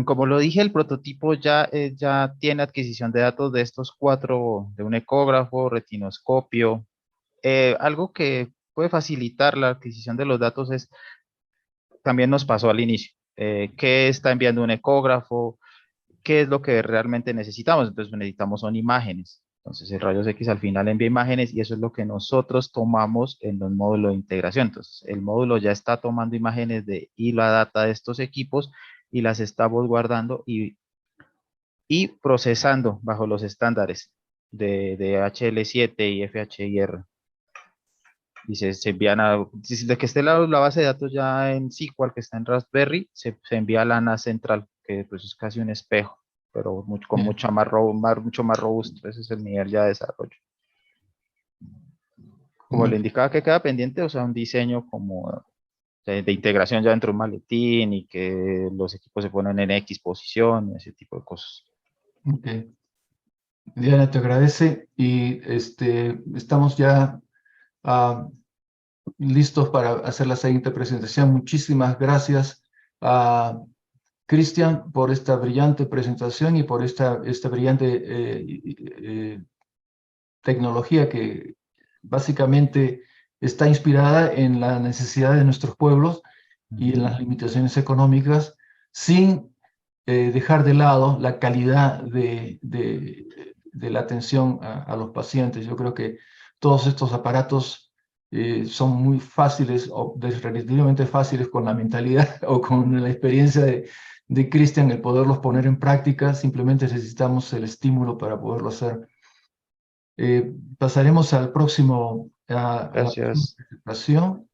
Speaker 3: Como lo dije, el prototipo ya tiene adquisición de datos de estos 4, de un ecógrafo, retinoscopio. Algo que puede facilitar la adquisición de los datos es, también nos pasó al inicio, qué está enviando un ecógrafo, qué es lo que realmente necesitamos. Entonces necesitamos son imágenes. Entonces el rayos X al final envía imágenes y eso es lo que nosotros tomamos en los módulos de integración. Entonces el módulo ya está tomando imágenes y la data de estos equipos y las estamos guardando y procesando bajo los estándares de HL7 y FHIR. Y se envían de que esté la base de datos ya en SQL, que está en Raspberry, se envía a la NAS central, que pues es casi un espejo, pero con mucho más robusto. Ese es el nivel ya de desarrollo. Como le indicaba que queda pendiente, o sea, un diseño como de integración ya dentro de un maletín y que los equipos se ponen en X posición, ese tipo de cosas.
Speaker 1: Okay. Diana, te agradece y estamos ya listos para hacer la siguiente presentación. Muchísimas gracias a Cristian por esta brillante presentación y por esta brillante tecnología que básicamente está inspirada en la necesidad de nuestros pueblos y en las limitaciones económicas, sin dejar de lado la calidad de la atención a los pacientes. Yo creo que todos estos aparatos son muy fáciles o relativamente fáciles con la mentalidad o con la experiencia de Cristian, el poderlos poner en práctica. Simplemente necesitamos el estímulo para poderlo hacer. Pasaremos al próximo, a la próxima
Speaker 3: Gracias.
Speaker 1: presentación.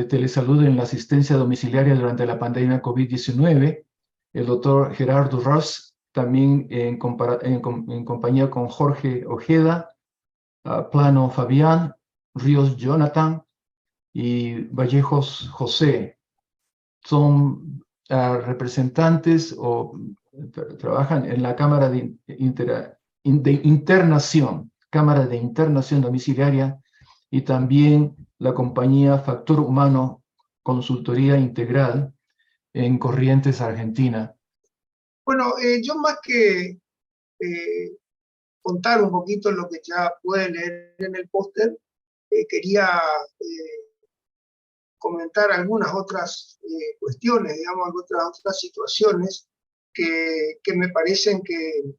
Speaker 1: Telesalud en la asistencia domiciliaria durante la pandemia COVID-19. El doctor Gerardo Ross, también en compañía con Jorge Ojeda, Plano Fabián, Ríos Jonathan y Vallejos José. Son representantes o trabajan en la Cámara de Internación, Cámara de Internación Domiciliaria, y también la compañía Factor Humano Consultoría Integral en Corrientes, Argentina.
Speaker 4: Bueno, yo más que contar un poquito lo que ya pueden leer en el póster, quería comentar algunas otras cuestiones, digamos, otras situaciones que me parecen que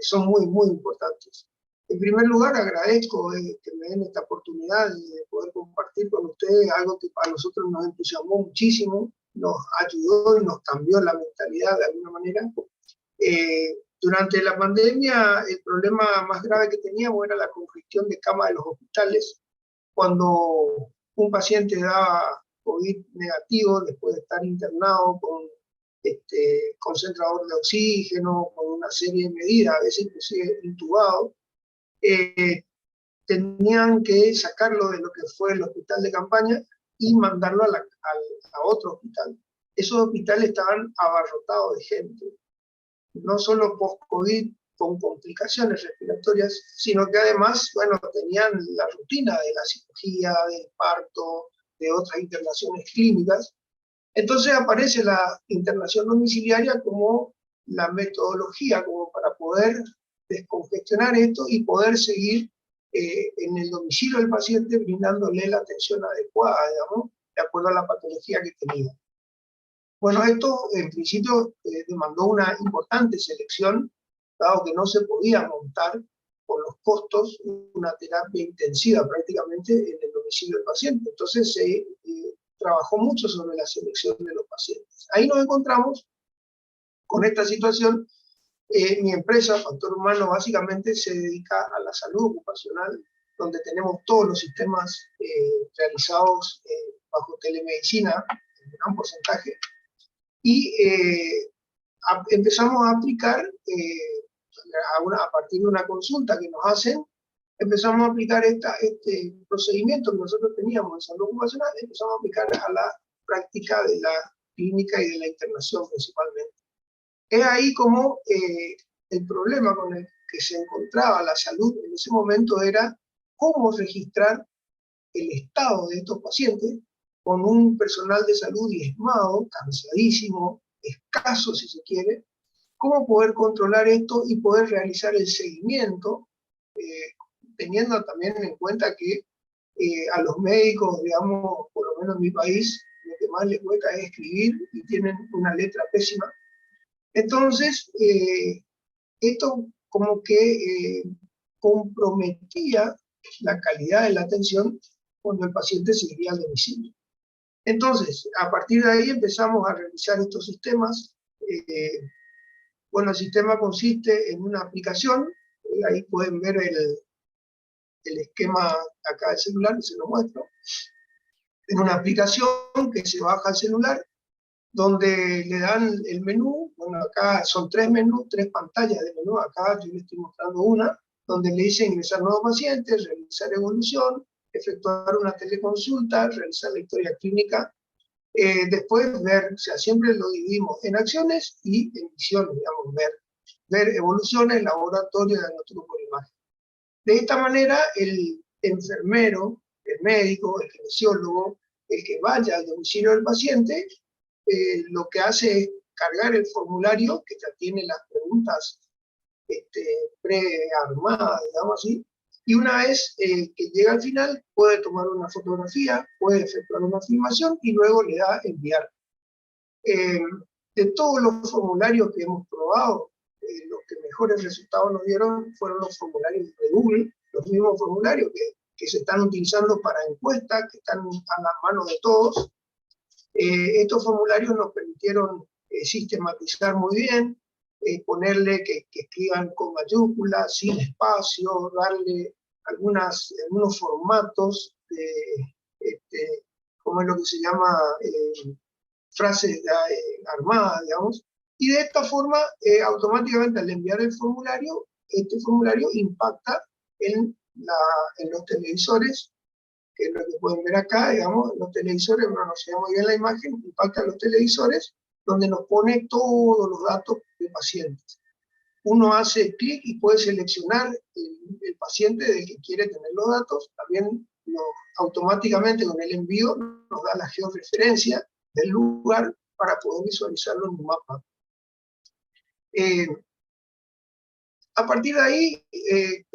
Speaker 4: son muy, muy importantes. En primer lugar, agradezco que me den esta oportunidad de poder compartir con ustedes algo que para nosotros nos entusiasmó muchísimo, nos ayudó y nos cambió la mentalidad de alguna manera. Durante la pandemia, el problema más grave que teníamos era la congestión de camas de los hospitales. Cuando un paciente daba COVID negativo después de estar internado con concentrador de oxígeno, con una serie de medidas, a veces inclusive intubado, tenían que sacarlo de lo que fue el hospital de campaña y mandarlo a otro hospital. Esos hospitales estaban abarrotados de gente, no solo post-COVID con complicaciones respiratorias, sino que además, bueno, tenían la rutina de la cirugía, del parto, de otras internaciones clínicas. Entonces aparece la internación domiciliaria como la metodología como para poder descongestionar esto y poder seguir en el domicilio del paciente brindándole la atención adecuada, digamos, de acuerdo a la patología que tenía. Bueno, esto en principio demandó una importante selección, dado que no se podía montar por los costos una terapia intensiva prácticamente en el domicilio del paciente. Entonces se trabajó mucho sobre la selección de los pacientes. Ahí nos encontramos con esta situación. Mi empresa, Factor Humano, básicamente se dedica a la salud ocupacional, donde tenemos todos los sistemas realizados bajo telemedicina, en gran porcentaje. y empezamos a aplicar, a partir de una consulta que nos hacen, empezamos a aplicar este procedimiento que nosotros teníamos en salud ocupacional, empezamos a aplicar a la práctica de la clínica y de la internación principalmente. Es ahí como el problema con el que se encontraba la salud en ese momento era cómo registrar el estado de estos pacientes con un personal de salud diezmado, cansadísimo, escaso si se quiere, cómo poder controlar esto y poder realizar el seguimiento, teniendo también en cuenta que a los médicos, digamos, por lo menos en mi país, lo que más les cuesta es escribir y tienen una letra pésima. Entonces, esto como que comprometía la calidad de la atención cuando el paciente se iría al domicilio. Entonces, a partir de ahí empezamos a realizar estos sistemas. Bueno, el sistema consiste en una aplicación, ahí pueden ver el esquema acá del celular, se lo muestro. En una aplicación que se baja al celular, donde le dan el menú. Bueno, acá son 3 menús, 3 pantallas de menú, acá yo les estoy mostrando una, donde le dice ingresar nuevos pacientes, realizar evolución, efectuar una teleconsulta, realizar la historia clínica, después ver, o sea, siempre lo dividimos en acciones y en misiones, digamos, ver evoluciones, laboratorio, diagnóstico por imagen. De esta manera, el enfermero, el médico, el kinesiólogo, el que vaya al domicilio del paciente, lo que hace es cargar el formulario que ya tiene las preguntas prearmadas, digamos así, y una vez que llega al final puede tomar una fotografía, puede efectuar una filmación y luego le da enviar. De todos los formularios que hemos probado, los que mejores resultados nos dieron fueron los formularios de Google, los mismos formularios que se están utilizando para encuestas, que están a la mano de todos. Estos formularios nos permitieron sistematizar muy bien, ponerle que escriban con mayúsculas, sin espacio, darle algunos formatos de, como es lo que se llama frases armadas, digamos, y de esta forma automáticamente al enviar el formulario, este formulario impacta en los televisores, que es lo que pueden ver acá, digamos, los televisores, no se ve muy bien la imagen, impacta en los televisores, donde nos pone todos los datos de pacientes. Uno hace clic y puede seleccionar el paciente del que quiere tener los datos, también automáticamente con el envío nos da la georreferencia del lugar para poder visualizarlo en un mapa. A partir de ahí,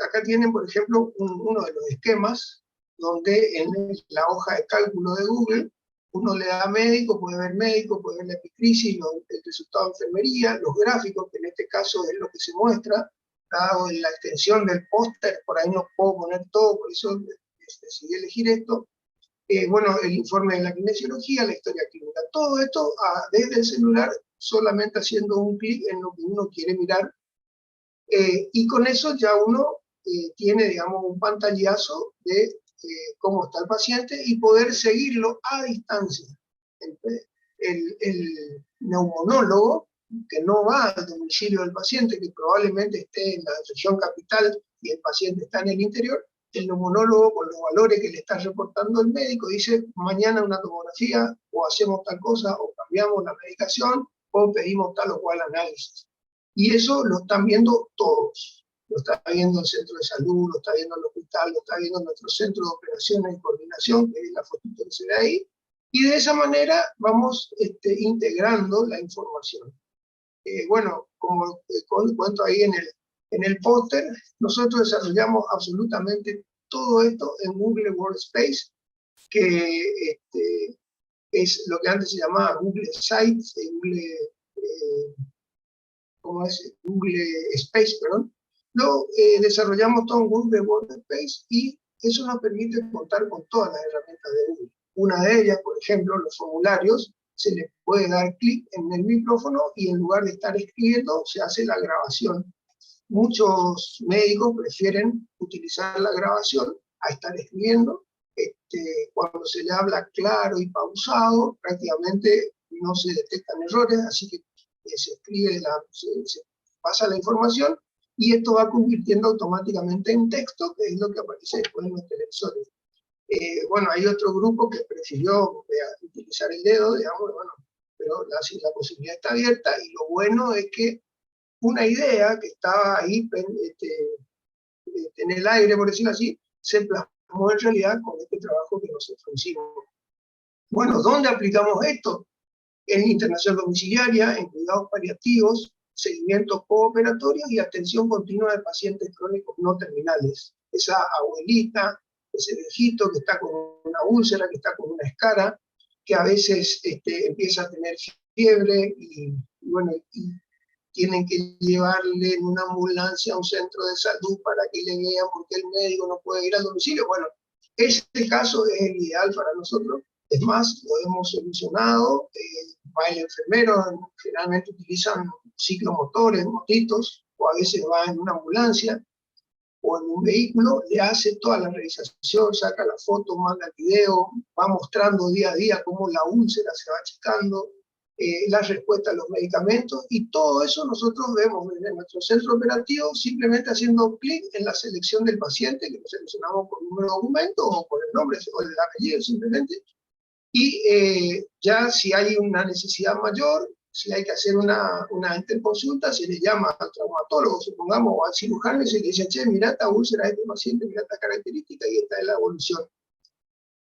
Speaker 4: acá tienen, por ejemplo, uno de los esquemas, donde en la hoja de cálculo de Google, uno le da médico, puede ver la epicrisis, el resultado de enfermería, los gráficos, que en este caso es lo que se muestra, dado en la extensión del póster, por ahí no puedo poner todo, por eso decidí elegir esto. Bueno, el informe de la kinesiología, la historia clínica, todo esto desde el celular, solamente haciendo un clic en lo que uno quiere mirar, y con eso ya uno tiene, digamos, un pantallazo de cómo está el paciente y poder seguirlo a distancia. El neumonólogo, que no va al domicilio del paciente, que probablemente esté en la región capital y el paciente está en el interior, el neumonólogo, con los valores que le está reportando el médico, dice mañana una tomografía, o hacemos tal cosa, o cambiamos la medicación, o pedimos tal o cual análisis. Y eso lo están viendo todos. Lo está viendo el centro de salud, lo está viendo el hospital, lo está viendo nuestro centro de operaciones y coordinación, que es la fotito que se ve ahí. Y de esa manera vamos integrando la información. Bueno, como cuento ahí en el póster, nosotros desarrollamos absolutamente todo esto en Google Workspace, que es lo que antes se llamaba Google Sites, Google Space, perdón. Lo desarrollamos todo en Google Workspace y eso nos permite contar con todas las herramientas de Google. Una de ellas, por ejemplo, los formularios, se le puede dar clic en el micrófono y en lugar de estar escribiendo, se hace la grabación. Muchos médicos prefieren utilizar la grabación a estar escribiendo. Cuando se le habla claro y pausado, prácticamente no se detectan errores, así que se escribe, se pasa la información y esto va convirtiendo automáticamente en texto, que es lo que aparece después en los televisores. Bueno, hay otro grupo que prefirió utilizar el dedo, digamos, bueno, pero la posibilidad está abierta y lo bueno es que una idea que estaba ahí en el aire, por decirlo así, se plasmó en realidad con este trabajo que nosotros hicimos. Bueno, ¿dónde aplicamos esto? En internación domiciliaria, en cuidados paliativos, seguimientos pooperatorios y atención continua de pacientes crónicos no terminales. Esa abuelita, ese viejito que está con una úlcera, que está con una escara, que a veces empieza a tener fiebre y bueno, y tienen que llevarle en una ambulancia a un centro de salud para que le vean porque el médico no puede ir al domicilio. Bueno, este caso es el ideal para nosotros. Es más, lo hemos solucionado. Va el enfermero, generalmente utilizan ciclomotores, motitos, o a veces va en una ambulancia o en un vehículo, le hace toda la realización, saca la foto, manda el video, va mostrando día a día cómo la úlcera se va achicando, la respuesta a los medicamentos, y todo eso nosotros vemos en nuestro centro operativo simplemente haciendo clic en la selección del paciente, que lo seleccionamos por número de documento o por el nombre o el apellido simplemente, y ya si hay una necesidad mayor, si hay que hacer una interconsulta, se le llama al traumatólogo, supongamos, o al cirujano, y se le dice, che, mira esta úlcera de este paciente, mira esta característica, y esta es la evolución.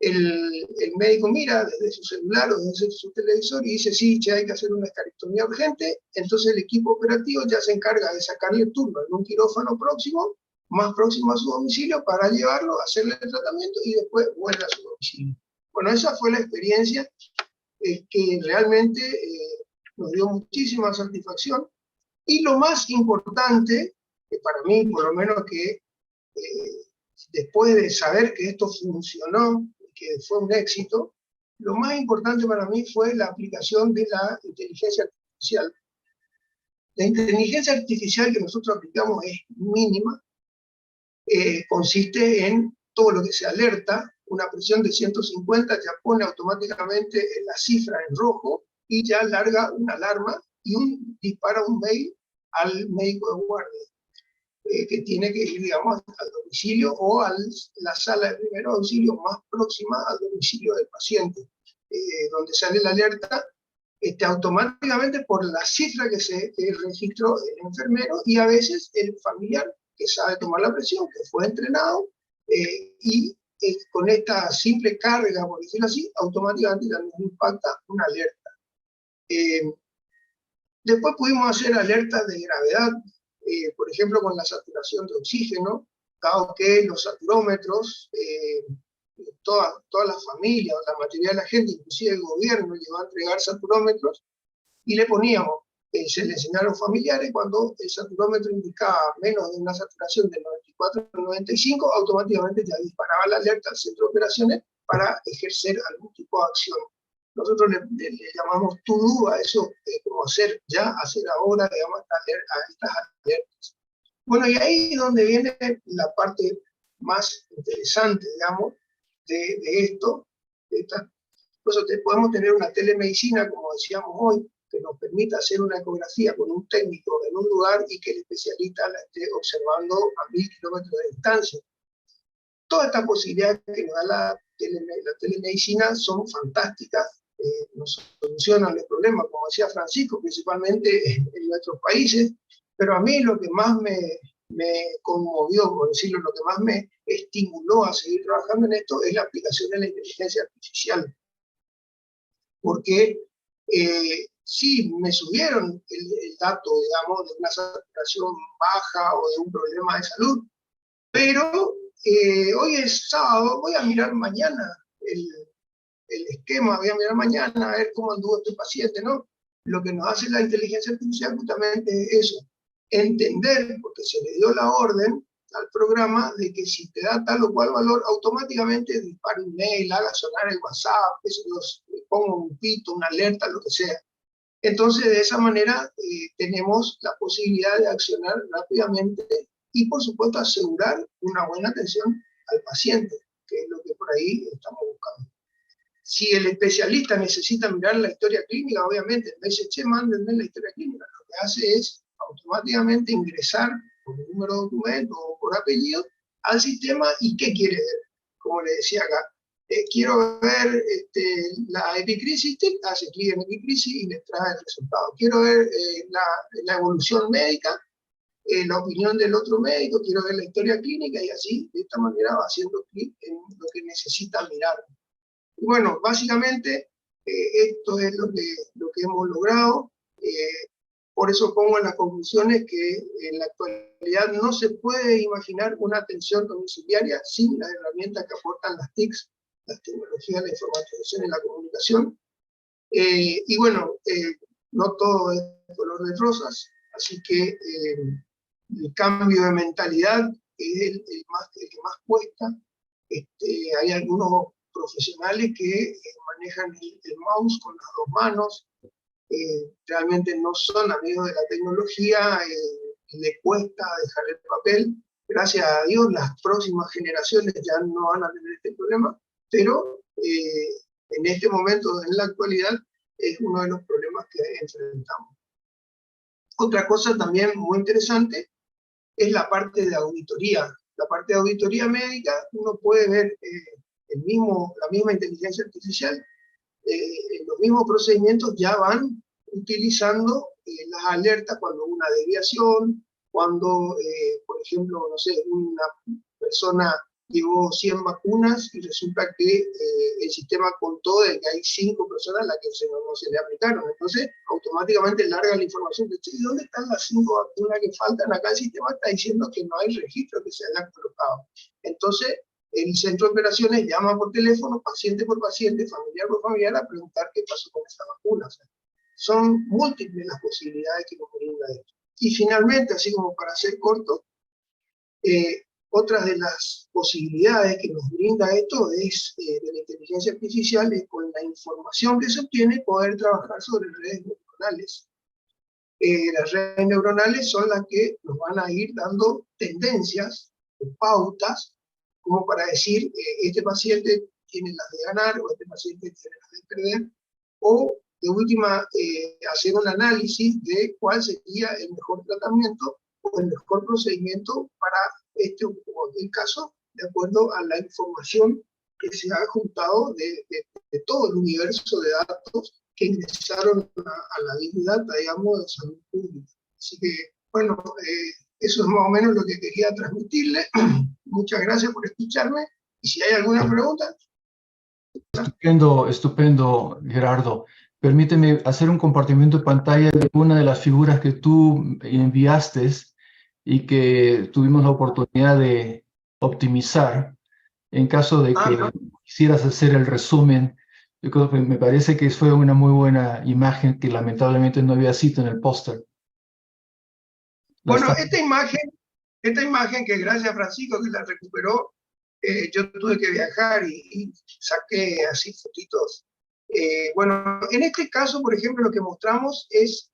Speaker 4: El médico mira desde su celular o desde su televisor y dice, sí, che, hay que hacer una escarectomía urgente, entonces el equipo operativo ya se encarga de sacarle el turno en un quirófano próximo, más próximo a su domicilio, para llevarlo, hacerle el tratamiento y después vuelve a su domicilio. Bueno, esa fue la experiencia que realmente nos dio muchísima satisfacción. Y lo más importante, que para mí, por lo menos, que después de saber que esto funcionó, que fue un éxito, lo más importante para mí fue la aplicación de la inteligencia artificial. La inteligencia artificial que nosotros aplicamos es mínima, consiste en todo lo que se alerta. Una presión de 150 ya pone automáticamente la cifra en rojo y ya larga una alarma y dispara un mail al médico de guardia, que tiene que ir, digamos, al domicilio o a la sala de primer auxilio más próxima al domicilio del paciente, donde sale la alerta automáticamente por la cifra que se registró el enfermero y a veces el familiar que sabe tomar la presión, que fue entrenado, y con esta simple carga, por decirlo así, automáticamente también impacta una alerta. Después pudimos hacer alertas de gravedad, por ejemplo, con la saturación de oxígeno, dado que los saturómetros, todas las familias, la mayoría de la gente, inclusive el gobierno, llegó a entregar saturómetros y le poníamos, se le enseñaron familiares, cuando el saturómetro indicaba menos de una saturación de 94 o 95, automáticamente ya disparaba la alerta al centro de operaciones para ejercer algún tipo de acción. Nosotros le llamamos to do a eso, como hacer ya, hacer ahora, digamos, a estas alertas. Bueno, y ahí es donde viene la parte más interesante, digamos, de esto. Pues podemos tener una telemedicina, como decíamos hoy, que nos permita hacer una ecografía con un técnico en un lugar y que el especialista la esté observando a 1000 kilómetros de distancia. Todas estas posibilidades que nos da la telemedicina son fantásticas, nos solucionan los problemas, como decía Francisco, principalmente en nuestros países, pero a mí lo que más me conmovió, por decirlo, lo que más me estimuló a seguir trabajando en esto es la aplicación de la inteligencia artificial. Porque sí, me subieron el dato, digamos, de una saturación baja o de un problema de salud, pero hoy es sábado, voy a mirar mañana el esquema, voy a mirar mañana a ver cómo anduvo este paciente, ¿no? Lo que nos hace la inteligencia artificial justamente es eso, entender, porque se le dio la orden al programa de que si te da tal o cual valor, automáticamente dispara un mail, haga sonar el WhatsApp, ponga un pito, una alerta, lo que sea. Entonces, de esa manera tenemos la posibilidad de accionar rápidamente y, por supuesto, asegurar una buena atención al paciente, que es lo que por ahí estamos buscando. Si el especialista necesita mirar la historia clínica, obviamente, en vez de che, mándenme la historia clínica, lo que hace es automáticamente ingresar por el número de documento o por apellido al sistema y qué quiere ver. Como le decía acá, quiero ver la epicrisis, hace clic en epicrisis y le trae el resultado. Quiero ver la evolución médica, la opinión del otro médico, quiero ver la historia clínica y así, de esta manera va haciendo clic en lo que necesita mirar. Y bueno, básicamente esto es lo que hemos logrado. Por eso pongo en las conclusiones que en la actualidad no se puede imaginar una atención domiciliaria sin las herramientas que aportan las TICs, las tecnologías de la informatización y la comunicación. Y bueno, no todo es color de rosas, así que el cambio de mentalidad es el que más cuesta. Hay algunos profesionales que manejan el mouse con las dos manos, realmente no son amigos de la tecnología, le cuesta dejar el papel. Gracias a Dios las próximas generaciones ya no van a tener este problema, pero en este momento, en la actualidad, es uno de los problemas que enfrentamos. Otra cosa también muy interesante es la parte de auditoría. La parte de auditoría médica, uno puede ver la misma inteligencia artificial, los mismos procedimientos ya van utilizando las alertas cuando una desviación, cuando, por ejemplo, no sé, una persona llevó 100 vacunas y resulta que el sistema contó de que hay 5 personas a las que no se le aplicaron. Entonces, automáticamente larga la información de, ¿dónde están las 5 vacunas que faltan? Acá el sistema está diciendo que no hay registro que se hayan colocado. Entonces, el centro de operaciones llama por teléfono, paciente por paciente, familiar por familiar, a preguntar qué pasó con esa vacuna. O sea, son múltiples las posibilidades que nos brinda esto. Y finalmente, así como para ser corto, otra de las posibilidades que nos brinda esto es de la inteligencia artificial, es con la información que se obtiene poder trabajar sobre redes neuronales. Las redes neuronales son las que nos van a ir dando tendencias o pautas como para decir, este paciente tiene las de ganar, o este paciente tiene las de perder, o de última, hacer un análisis de cuál sería el mejor tratamiento o el mejor procedimiento para este o aquel caso, de acuerdo a la información que se ha juntado de todo el universo de datos que ingresaron a la Big Data, digamos, de salud pública. Así que, bueno, eso es más o menos lo que quería transmitirle. Muchas gracias por escucharme. Y si hay alguna pregunta.
Speaker 1: Estupendo, estupendo, Gerardo. Permíteme hacer un compartimiento de pantalla de una de las figuras que tú enviaste y que tuvimos la oportunidad de optimizar. En caso de que quisieras hacer el resumen, yo creo que me parece que fue una muy buena imagen que lamentablemente no había sido en el póster.
Speaker 4: Bueno, esta imagen que gracias a Francisco que la recuperó, yo tuve que viajar y saqué así fotitos. Bueno, en este caso, por ejemplo, lo que mostramos es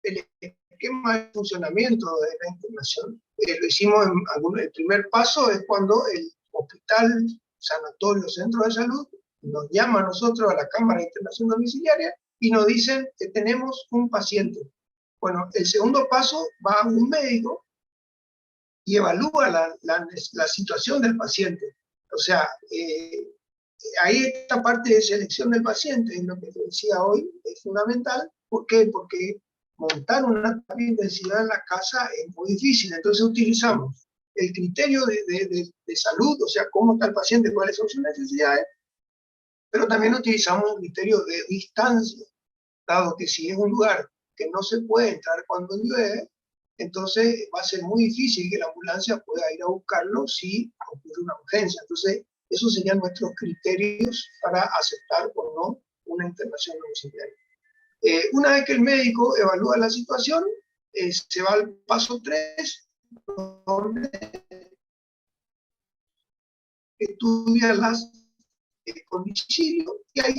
Speaker 4: el esquema de funcionamiento de la internación. Lo hicimos el primer paso es cuando el hospital, sanatorio, centro de salud, nos llama a nosotros, a la Cámara de Internación Domiciliaria, y nos dicen que tenemos un paciente. Bueno, el segundo paso va a un médico y evalúa la situación del paciente. O sea, ahí esta parte de selección del paciente, es lo que te decía hoy, es fundamental. ¿Por qué? Porque montar una terapia intensiva en la casa es muy difícil. Entonces utilizamos el criterio de salud, o sea, cómo está el paciente, cuáles son sus necesidades, pero también utilizamos un criterio de distancia, dado que si es un lugar que no se puede entrar cuando llueve, entonces va a ser muy difícil que la ambulancia pueda ir a buscarlo si ocurre una urgencia. Entonces, esos serían nuestros criterios para aceptar o no una internación domiciliaria. Una vez que el médico evalúa la situación, se va al paso 3, donde estudia las condiciones que hay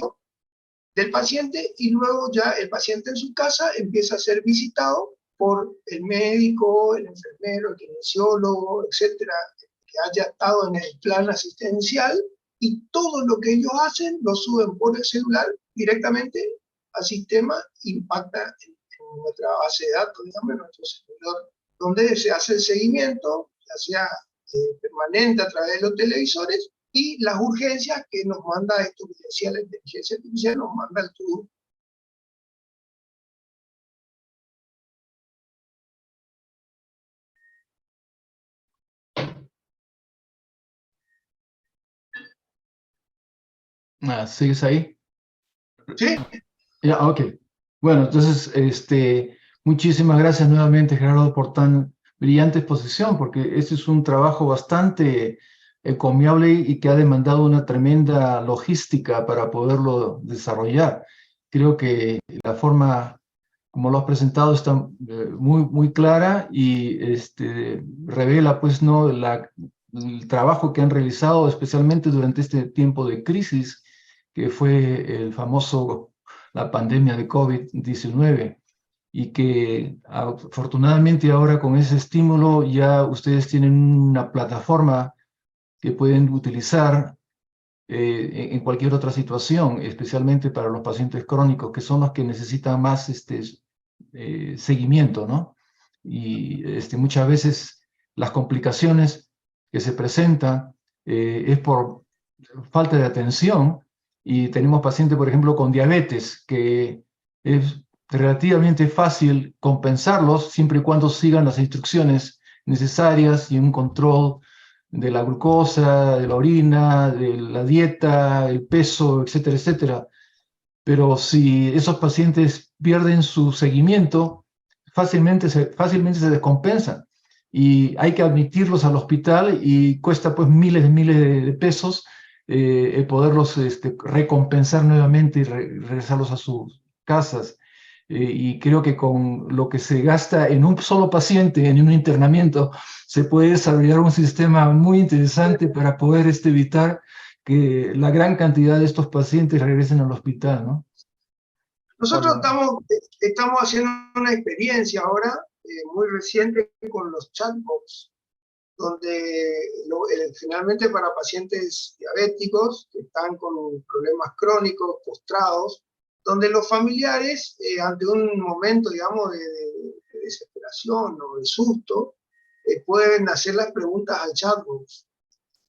Speaker 4: del paciente, y luego ya el paciente en su casa empieza a ser visitado por el médico, el enfermero, el kinesiólogo, etcétera, que haya estado en el plan asistencial, y todo lo que ellos hacen lo suben por el celular directamente al sistema, impacta en nuestra base de datos, digamos, en nuestro servidor, donde se hace el seguimiento, ya sea permanente a través de los televisores, y las urgencias que nos manda esto que decía la inteligencia artificial, nos manda el tubo.
Speaker 1: ¿Sigues ahí?
Speaker 4: ¿Sí?
Speaker 1: Ya, ok. Bueno, entonces, muchísimas gracias nuevamente, Gerardo, por tan brillante exposición, porque este es un trabajo bastante encomiable y que ha demandado una tremenda logística para poderlo desarrollar. Creo que la forma como lo has presentado está muy clara y revela, pues, ¿no? El trabajo que han realizado, especialmente durante este tiempo de crisis, que fue el famoso la pandemia de COVID-19 y que afortunadamente ahora con ese estímulo ya ustedes tienen una plataforma que pueden utilizar en cualquier otra situación, especialmente para los pacientes crónicos, que son los que necesitan más seguimiento, ¿no? Y muchas veces las complicaciones que se presentan es por falta de atención y tenemos pacientes, por ejemplo, con diabetes, que es relativamente fácil compensarlos siempre y cuando sigan las instrucciones necesarias y un control de la glucosa, de la orina, de la dieta, el peso, etcétera, etcétera. Pero si esos pacientes pierden su seguimiento, fácilmente se descompensan y hay que admitirlos al hospital y cuesta pues miles de pesos el poderlos recompensar nuevamente y regresarlos a sus casas. Y creo que con lo que se gasta en un solo paciente, en un internamiento, se puede desarrollar un sistema muy interesante para poder evitar que la gran cantidad de estos pacientes regresen al hospital, ¿no?
Speaker 4: Nosotros estamos haciendo una experiencia ahora muy reciente con los chatbots, donde finalmente para pacientes diabéticos que están con problemas crónicos, postrados, donde los familiares, ante un momento, digamos, de desesperación o de susto, pueden hacer las preguntas al chatbot.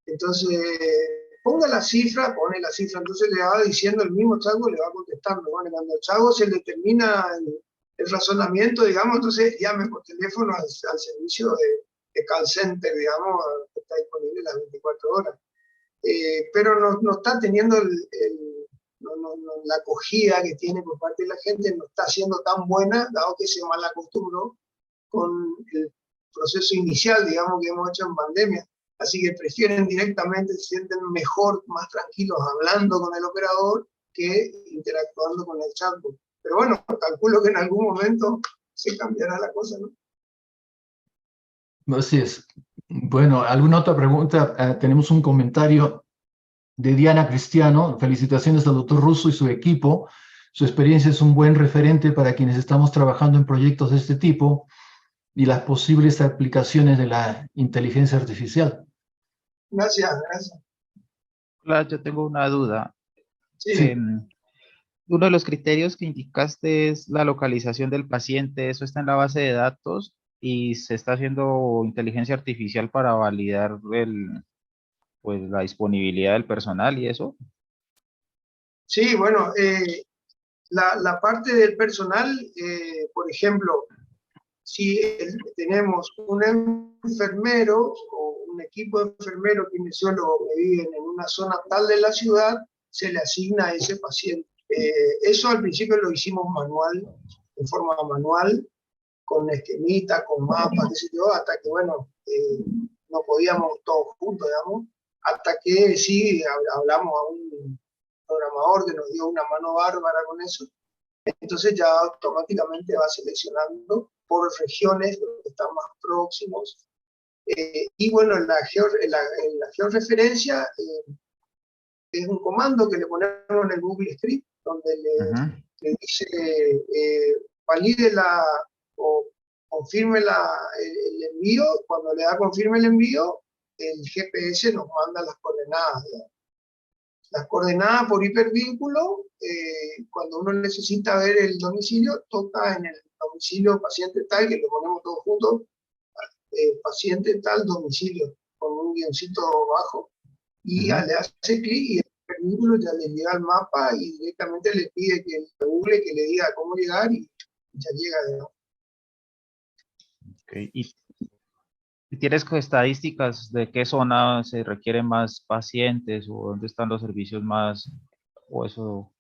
Speaker 4: Entonces, ponga la cifra, pone la cifra, entonces le va diciendo el mismo chatbot, le va contestando. Bueno, cuando el chatbot se le termina el razonamiento, digamos, entonces llame por teléfono al servicio de call center, digamos, que está disponible las 24 horas. Pero no está teniendo la acogida que tiene por parte de la gente, no está siendo tan buena, dado que se mal acostumbró con el proceso inicial, digamos, que hemos hecho en pandemia. Así que prefieren directamente, se sienten mejor, más tranquilos hablando con el operador que interactuando con el chatbot. Pero bueno, calculo que en algún momento se cambiará la cosa, ¿no?
Speaker 1: Así es. Bueno, ¿alguna otra pregunta? Tenemos un comentario de Diana Cristiano. Felicitaciones al doctor Russo y su equipo. Su experiencia es un buen referente para quienes estamos trabajando en proyectos de este tipo y las posibles aplicaciones de la inteligencia artificial.
Speaker 4: Gracias, gracias.
Speaker 3: Claro, yo tengo una duda.
Speaker 4: Sí.
Speaker 3: Uno de los criterios que indicaste es la localización del paciente. ¿Eso está en la base de datos y se está haciendo inteligencia artificial para validar pues, la disponibilidad del personal y eso?
Speaker 4: Sí, bueno, la parte del personal, por ejemplo, si tenemos un enfermero o un equipo de enfermeros kinesiólogos que viven en una zona tal de la ciudad, se le asigna a ese paciente. Eso al principio lo hicimos manual, en forma manual, con esquemita, con mapas, qué sé yo, hasta que, bueno, no podíamos todos juntos, digamos, hasta que sí hablamos a un programador que nos dio una mano bárbara con eso. Entonces ya automáticamente va seleccionando por regiones los que están más próximos. Y bueno, en la georreferencia es un comando que le ponemos en el Google Script, donde le dice valide o confirme el envío. Cuando le da confirme el envío, el GPS nos manda las coordenadas. Las coordenadas por hipervínculo, cuando uno necesita ver el domicilio, toca en el domicilio paciente tal, que lo ponemos todos juntos, paciente tal domicilio, con un guioncito bajo, y le hace clic y el hipervínculo ya le llega al mapa y directamente le pide que Google que le diga cómo llegar y ya llega de nuevo.
Speaker 3: Okay. ¿Y tienes estadísticas de qué zona se requieren más pacientes o dónde están los servicios más, o eso?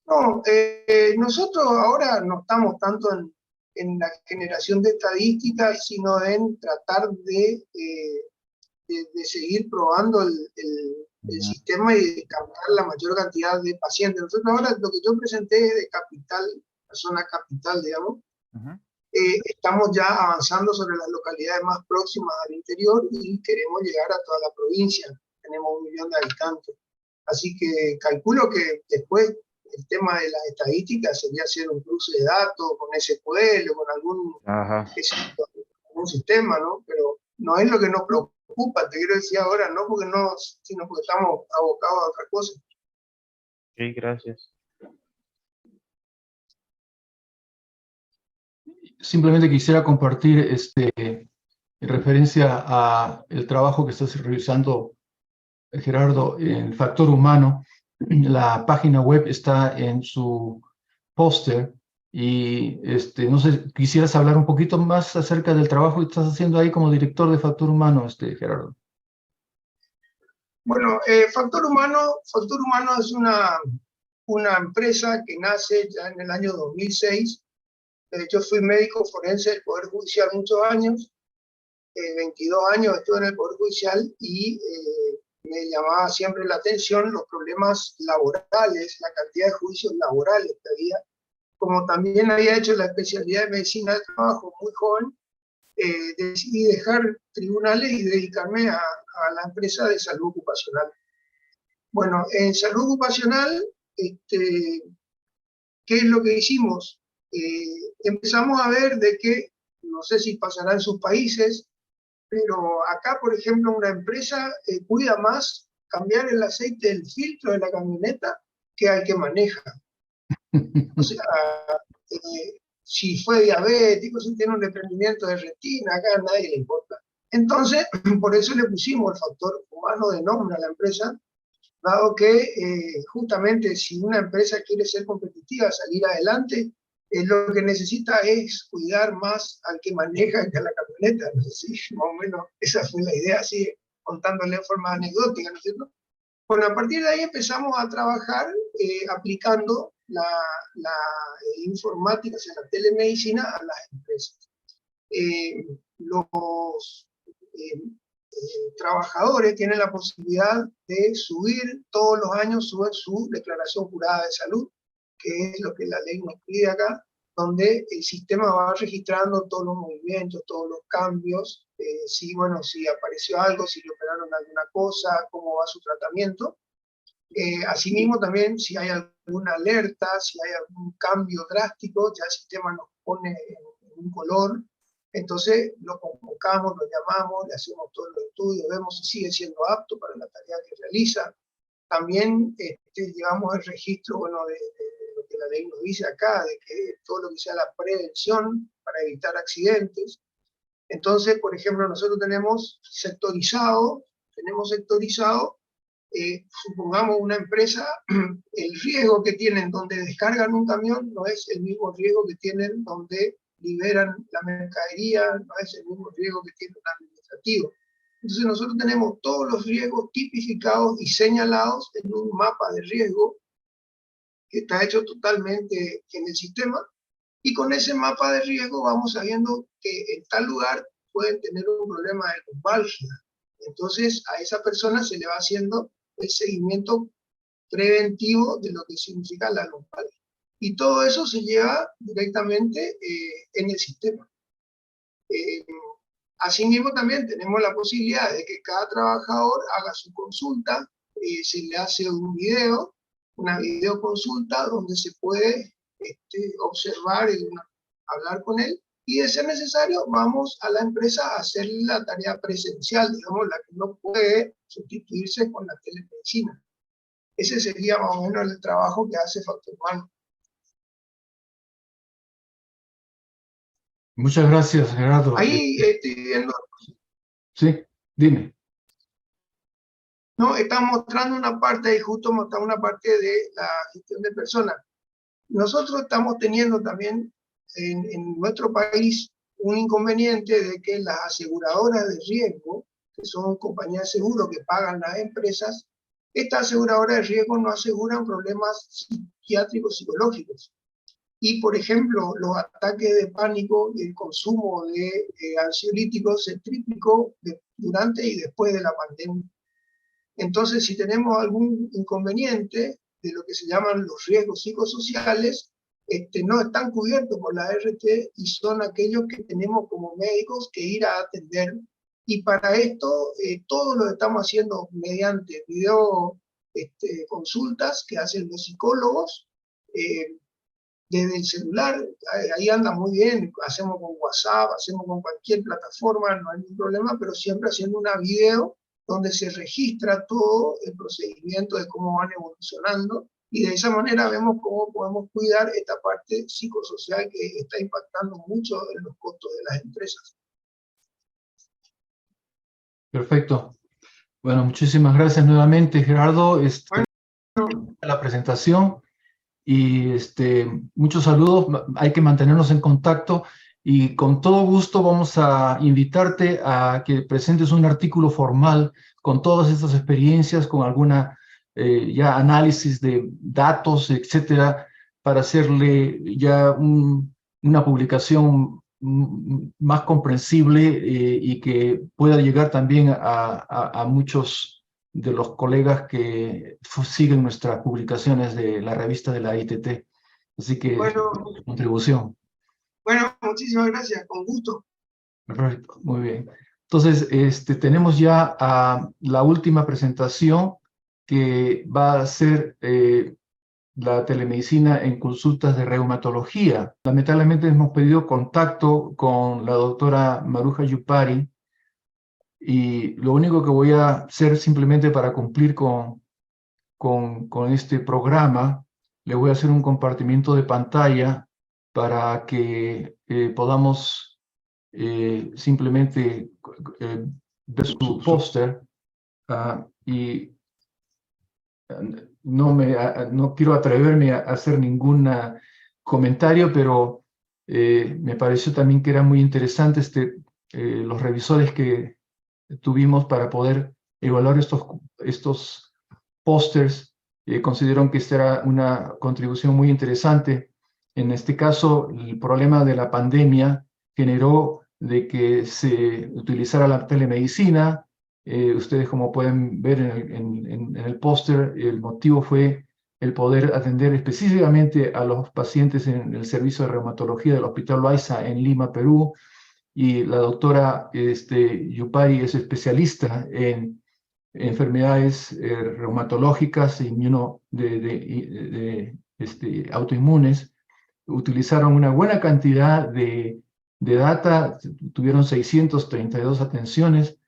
Speaker 4: No, nosotros ahora no estamos tanto en la generación de estadísticas, sino en tratar de seguir probando el sistema y de captar la mayor cantidad de pacientes. Nosotros ahora lo que yo presenté de capital, la zona capital, digamos, estamos ya avanzando sobre las localidades más próximas al interior y queremos llegar a toda la provincia. Tenemos 1 millón de habitantes. Así que calculo que después el tema de las estadísticas sería hacer un cruce de datos con SQL, con algún sistema, ¿no? Pero no es lo que nos preocupa, te quiero decir ahora, no porque no, sino porque estamos abocados a otra cosa.
Speaker 3: Sí, gracias.
Speaker 1: Simplemente quisiera compartir en referencia a el trabajo que estás realizando, Gerardo, en Factor Humano. La página web está en su póster y no sé, quisieras hablar un poquito más acerca del trabajo que estás haciendo ahí como director de Factor Humano, Gerardo.
Speaker 4: Bueno, Factor Humano es una empresa que nace ya en el año 2006. Yo fui médico forense del Poder Judicial muchos años, 22 años estuve en el Poder Judicial y me llamaba siempre la atención los problemas laborales, la cantidad de juicios laborales que había. Como también había hecho la especialidad de medicina del trabajo muy joven, decidí dejar tribunales y dedicarme a la empresa de salud ocupacional. Bueno, en salud ocupacional, ¿qué es lo que hicimos? Empezamos a ver de que, no sé si pasará en sus países, pero acá, por ejemplo, una empresa cuida más cambiar el aceite del filtro de la camioneta que al que maneja. O sea, si fue diabético, si tiene un desprendimiento de retina, acá a nadie le importa. Entonces, por eso le pusimos el factor humano de nombre a la empresa, dado que justamente si una empresa quiere ser competitiva, salir adelante, lo que necesita es cuidar más al que maneja que a la camioneta. No sé si más o menos esa fue la idea, así contándole de forma anecdótica, ¿no es cierto? Bueno, a partir de ahí empezamos a trabajar aplicando la informática, o sea, la telemedicina a las empresas. Los trabajadores tienen la posibilidad de subir, todos los años suben su declaración jurada de salud, que es lo que la ley nos pide acá, donde el sistema va registrando todos los movimientos, todos los cambios, si apareció algo, si le operaron alguna cosa, cómo va su tratamiento. Asimismo también si hay alguna alerta, si hay algún cambio drástico, ya el sistema nos pone en un color, entonces lo convocamos, lo llamamos, le hacemos todos los estudios, vemos si sigue siendo apto para la tarea que realiza. También llevamos el registro de lo que la ley nos dice acá, de que todo lo que sea la prevención para evitar accidentes. Entonces, por ejemplo, nosotros tenemos sectorizado, supongamos una empresa, el riesgo que tienen donde descargan un camión no es el mismo riesgo que tienen donde liberan la mercadería, no es el mismo riesgo que tiene un administrativo. Entonces nosotros tenemos todos los riesgos tipificados y señalados en un mapa de riesgo que está hecho totalmente en el sistema, y con ese mapa de riesgo vamos sabiendo que en tal lugar pueden tener un problema de lumbalgia. Entonces a esa persona se le va haciendo el seguimiento preventivo de lo que significa la lumbalgia. Y todo eso se lleva directamente en el sistema. Asimismo también tenemos la posibilidad de que cada trabajador haga su consulta, se le hace un video, una videoconsulta donde se puede observar, hablar con él, y de ser necesario vamos a la empresa a hacer la tarea presencial, digamos, la que no puede sustituirse con la telemedicina. Ese sería más o menos el trabajo que hace Factor Humano.
Speaker 1: Muchas gracias, Gerardo.
Speaker 4: Ahí estoy viendo.
Speaker 1: Sí, dime.
Speaker 4: No, está mostrando una parte, ahí justo mostrando una parte de la gestión de personas. Nosotros estamos teniendo también en nuestro país un inconveniente de que las aseguradoras de riesgo, que son compañías de seguro que pagan las empresas, estas aseguradoras de riesgo no aseguran problemas psiquiátricos psicológicos. Y, por ejemplo, los ataques de pánico y el consumo de ansiolíticos se triplicó durante y después de la pandemia. Entonces, si tenemos algún inconveniente de lo que se llaman los riesgos psicosociales, no están cubiertos por la ART y son aquellos que tenemos como médicos que ir a atender. Y para esto, todo lo estamos haciendo mediante video consultas que hacen los psicólogos, desde el celular, ahí anda muy bien, hacemos con WhatsApp, hacemos con cualquier plataforma, no hay ningún problema, pero siempre haciendo una video donde se registra todo el procedimiento de cómo van evolucionando, y de esa manera vemos cómo podemos cuidar esta parte psicosocial que está impactando mucho en los costos de las empresas.
Speaker 1: Perfecto. Bueno, muchísimas gracias nuevamente, Gerardo. La presentación. Y muchos saludos, hay que mantenernos en contacto y con todo gusto vamos a invitarte a que presentes un artículo formal con todas estas experiencias, con alguna ya análisis de datos, etcétera, para hacerle ya una publicación más comprensible y que pueda llegar también a muchos de los colegas que siguen nuestras publicaciones de la revista de la ITT. Así que,
Speaker 4: bueno,
Speaker 1: contribución.
Speaker 4: Bueno, muchísimas gracias, con gusto.
Speaker 1: Perfecto, muy bien. Entonces, tenemos ya la última presentación que va a ser la telemedicina en consultas de reumatología. Lamentablemente hemos pedido contacto con la doctora Maruja Yupari, y lo único que voy a hacer simplemente para cumplir con este programa, le voy a hacer un compartimiento de pantalla para que podamos simplemente ver su póster y no quiero atreverme a hacer ningún comentario, pero me pareció también que era muy interesante los revisores que tuvimos para poder evaluar estos pósters. Considero que esta era una contribución muy interesante. En este caso, el problema de la pandemia generó de que se utilizara la telemedicina. Ustedes, como pueden ver en el póster, el motivo fue el poder atender específicamente a los pacientes en el servicio de reumatología del Hospital Loaiza en Lima, Perú. Y la doctora Yupari es especialista en enfermedades reumatológicas e autoinmunes. Utilizaron una buena cantidad de data, tuvieron 632 atenciones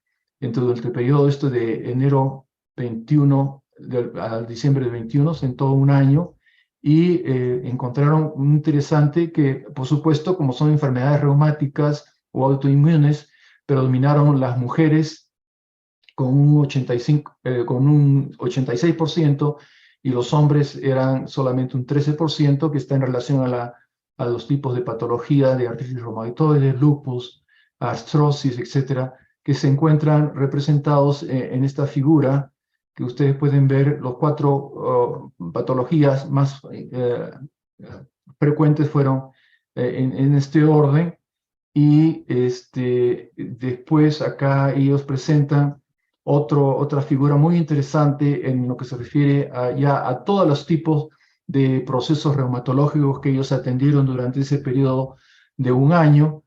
Speaker 1: en todo el periodo de enero 21 al diciembre de 21, en todo un año, y encontraron un interesante que, por supuesto, como son enfermedades reumáticas o autoinmunes, predominaron las mujeres con un 86%, y los hombres eran solamente un 13%, que está en relación a los tipos de patología de artritis reumatoide, lupus, artrosis, etcétera, que se encuentran representados en esta figura, que ustedes pueden ver. Los 4 patologías más frecuentes fueron en este orden, y después acá ellos presentan otra figura muy interesante en lo que se refiere ya a todos los tipos de procesos reumatológicos que ellos atendieron durante ese periodo de un año,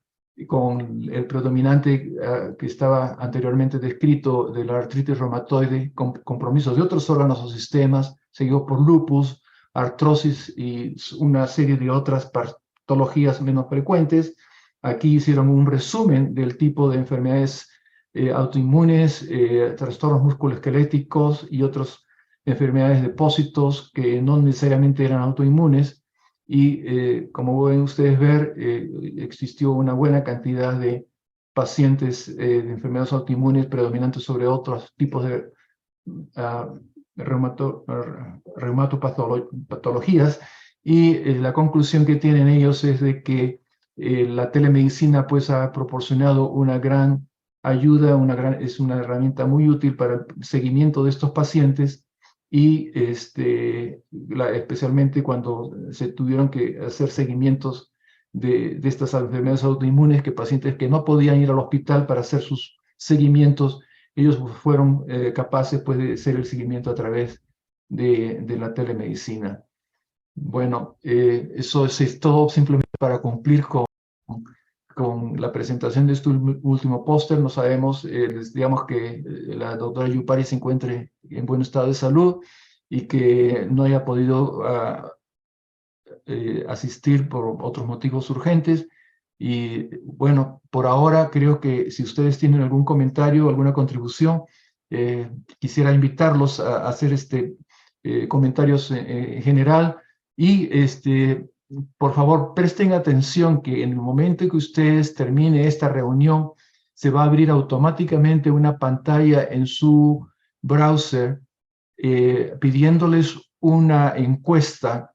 Speaker 1: con el predominante que estaba anteriormente descrito de la artritis reumatoide, con compromisos de otros órganos o sistemas, seguido por lupus, artrosis y una serie de otras patologías menos frecuentes. Aquí hicieron un resumen del tipo de enfermedades autoinmunes, trastornos musculoesqueléticos y otras enfermedades de depósitos que no necesariamente eran autoinmunes. Y como pueden ustedes ver, existió una buena cantidad de pacientes de enfermedades autoinmunes predominantes sobre otros tipos de reumatopatologías. Y la conclusión que tienen ellos es de que la telemedicina pues ha proporcionado una gran ayuda, es una herramienta muy útil para el seguimiento de estos pacientes y especialmente cuando se tuvieron que hacer seguimientos de estas enfermedades autoinmunes, que pacientes que no podían ir al hospital para hacer sus seguimientos, ellos fueron capaces pues, de hacer el seguimiento a través de la telemedicina. Bueno, eso es todo simplemente para cumplir con la presentación de este último póster. No sabemos, digamos que la doctora Yupari se encuentre en buen estado de salud y que no haya podido asistir por otros motivos urgentes. Y bueno, por ahora creo que si ustedes tienen algún comentario, alguna contribución, quisiera invitarlos a hacer comentarios en general. Y por favor, presten atención que en el momento que ustedes termine esta reunión, se va a abrir automáticamente una pantalla en su browser pidiéndoles una encuesta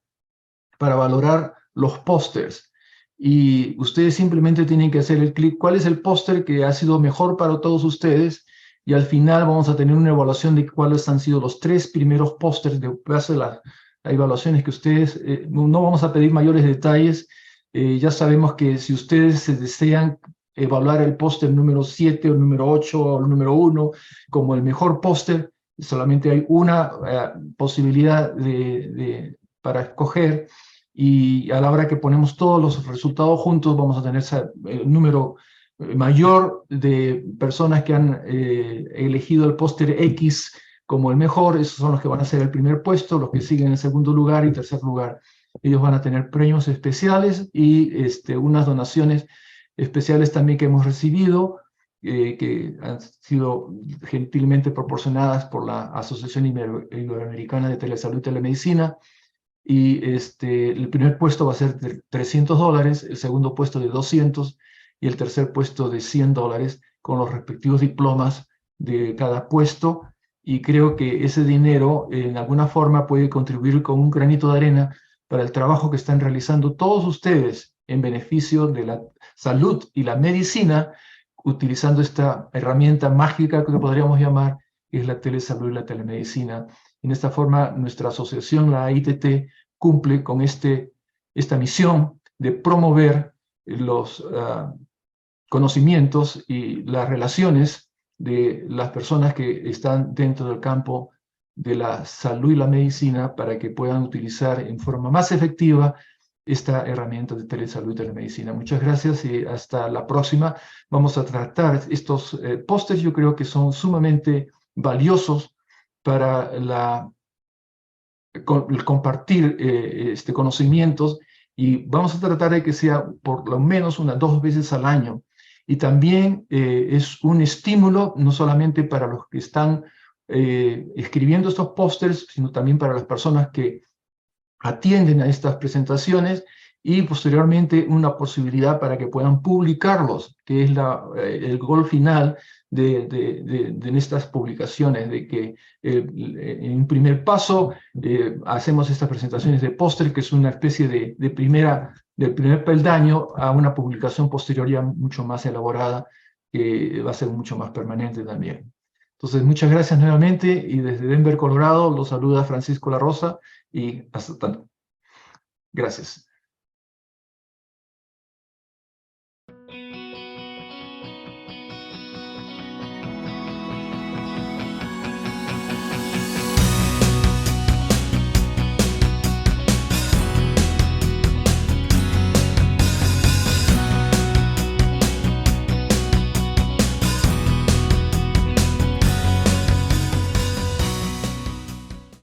Speaker 1: para valorar los pósters. Y ustedes simplemente tienen que hacer el clic, ¿cuál es el póster que ha sido mejor para todos ustedes? Y al final vamos a tener una evaluación de cuáles han sido los 3 primeros pósters de base de las evaluaciones que ustedes, no vamos a pedir mayores detalles. Ya sabemos que si ustedes desean evaluar el póster número 7 o el número 8 o el número 1 como el mejor póster, solamente hay una posibilidad para escoger, y a la hora que ponemos todos los resultados juntos vamos a tener el número mayor de personas que han elegido el póster X como el mejor. Esos son los que van a ser el primer puesto, los que siguen en segundo lugar y tercer lugar. Ellos van a tener premios especiales y unas donaciones especiales también que hemos recibido, que han sido gentilmente proporcionadas por la Asociación Iberoamericana de Telesalud y Telemedicina. Y el primer puesto va a ser de $300, el segundo puesto de 200 y el tercer puesto de $100, con los respectivos diplomas de cada puesto. Y creo que ese dinero en alguna forma puede contribuir con un granito de arena para el trabajo que están realizando todos ustedes en beneficio de la salud y la medicina, utilizando esta herramienta mágica que podríamos llamar, que es la telesalud y la telemedicina. En esta forma, nuestra asociación, la ITT, cumple con esta misión de promover los conocimientos y las relaciones de las personas que están dentro del campo de la salud y la medicina para que puedan utilizar en forma más efectiva esta herramienta de telesalud y telemedicina. Muchas gracias y hasta la próxima. Vamos a tratar estos pósters. Yo creo que son sumamente valiosos para el compartir conocimientos, y vamos a tratar de que sea por lo menos unas 2 veces al año. Y también es un estímulo no solamente para los que están escribiendo estos pósters, sino también para las personas que atienden a estas presentaciones, y posteriormente una posibilidad para que puedan publicarlos, que es el gol final de estas publicaciones, de que en un primer paso hacemos estas presentaciones de póster, que es una especie del primer peldaño a una publicación posterior ya mucho más elaborada, que va a ser mucho más permanente también. Entonces, muchas gracias nuevamente, y desde Denver, Colorado, los saluda Francisco La Rosa, y hasta tanto. Gracias.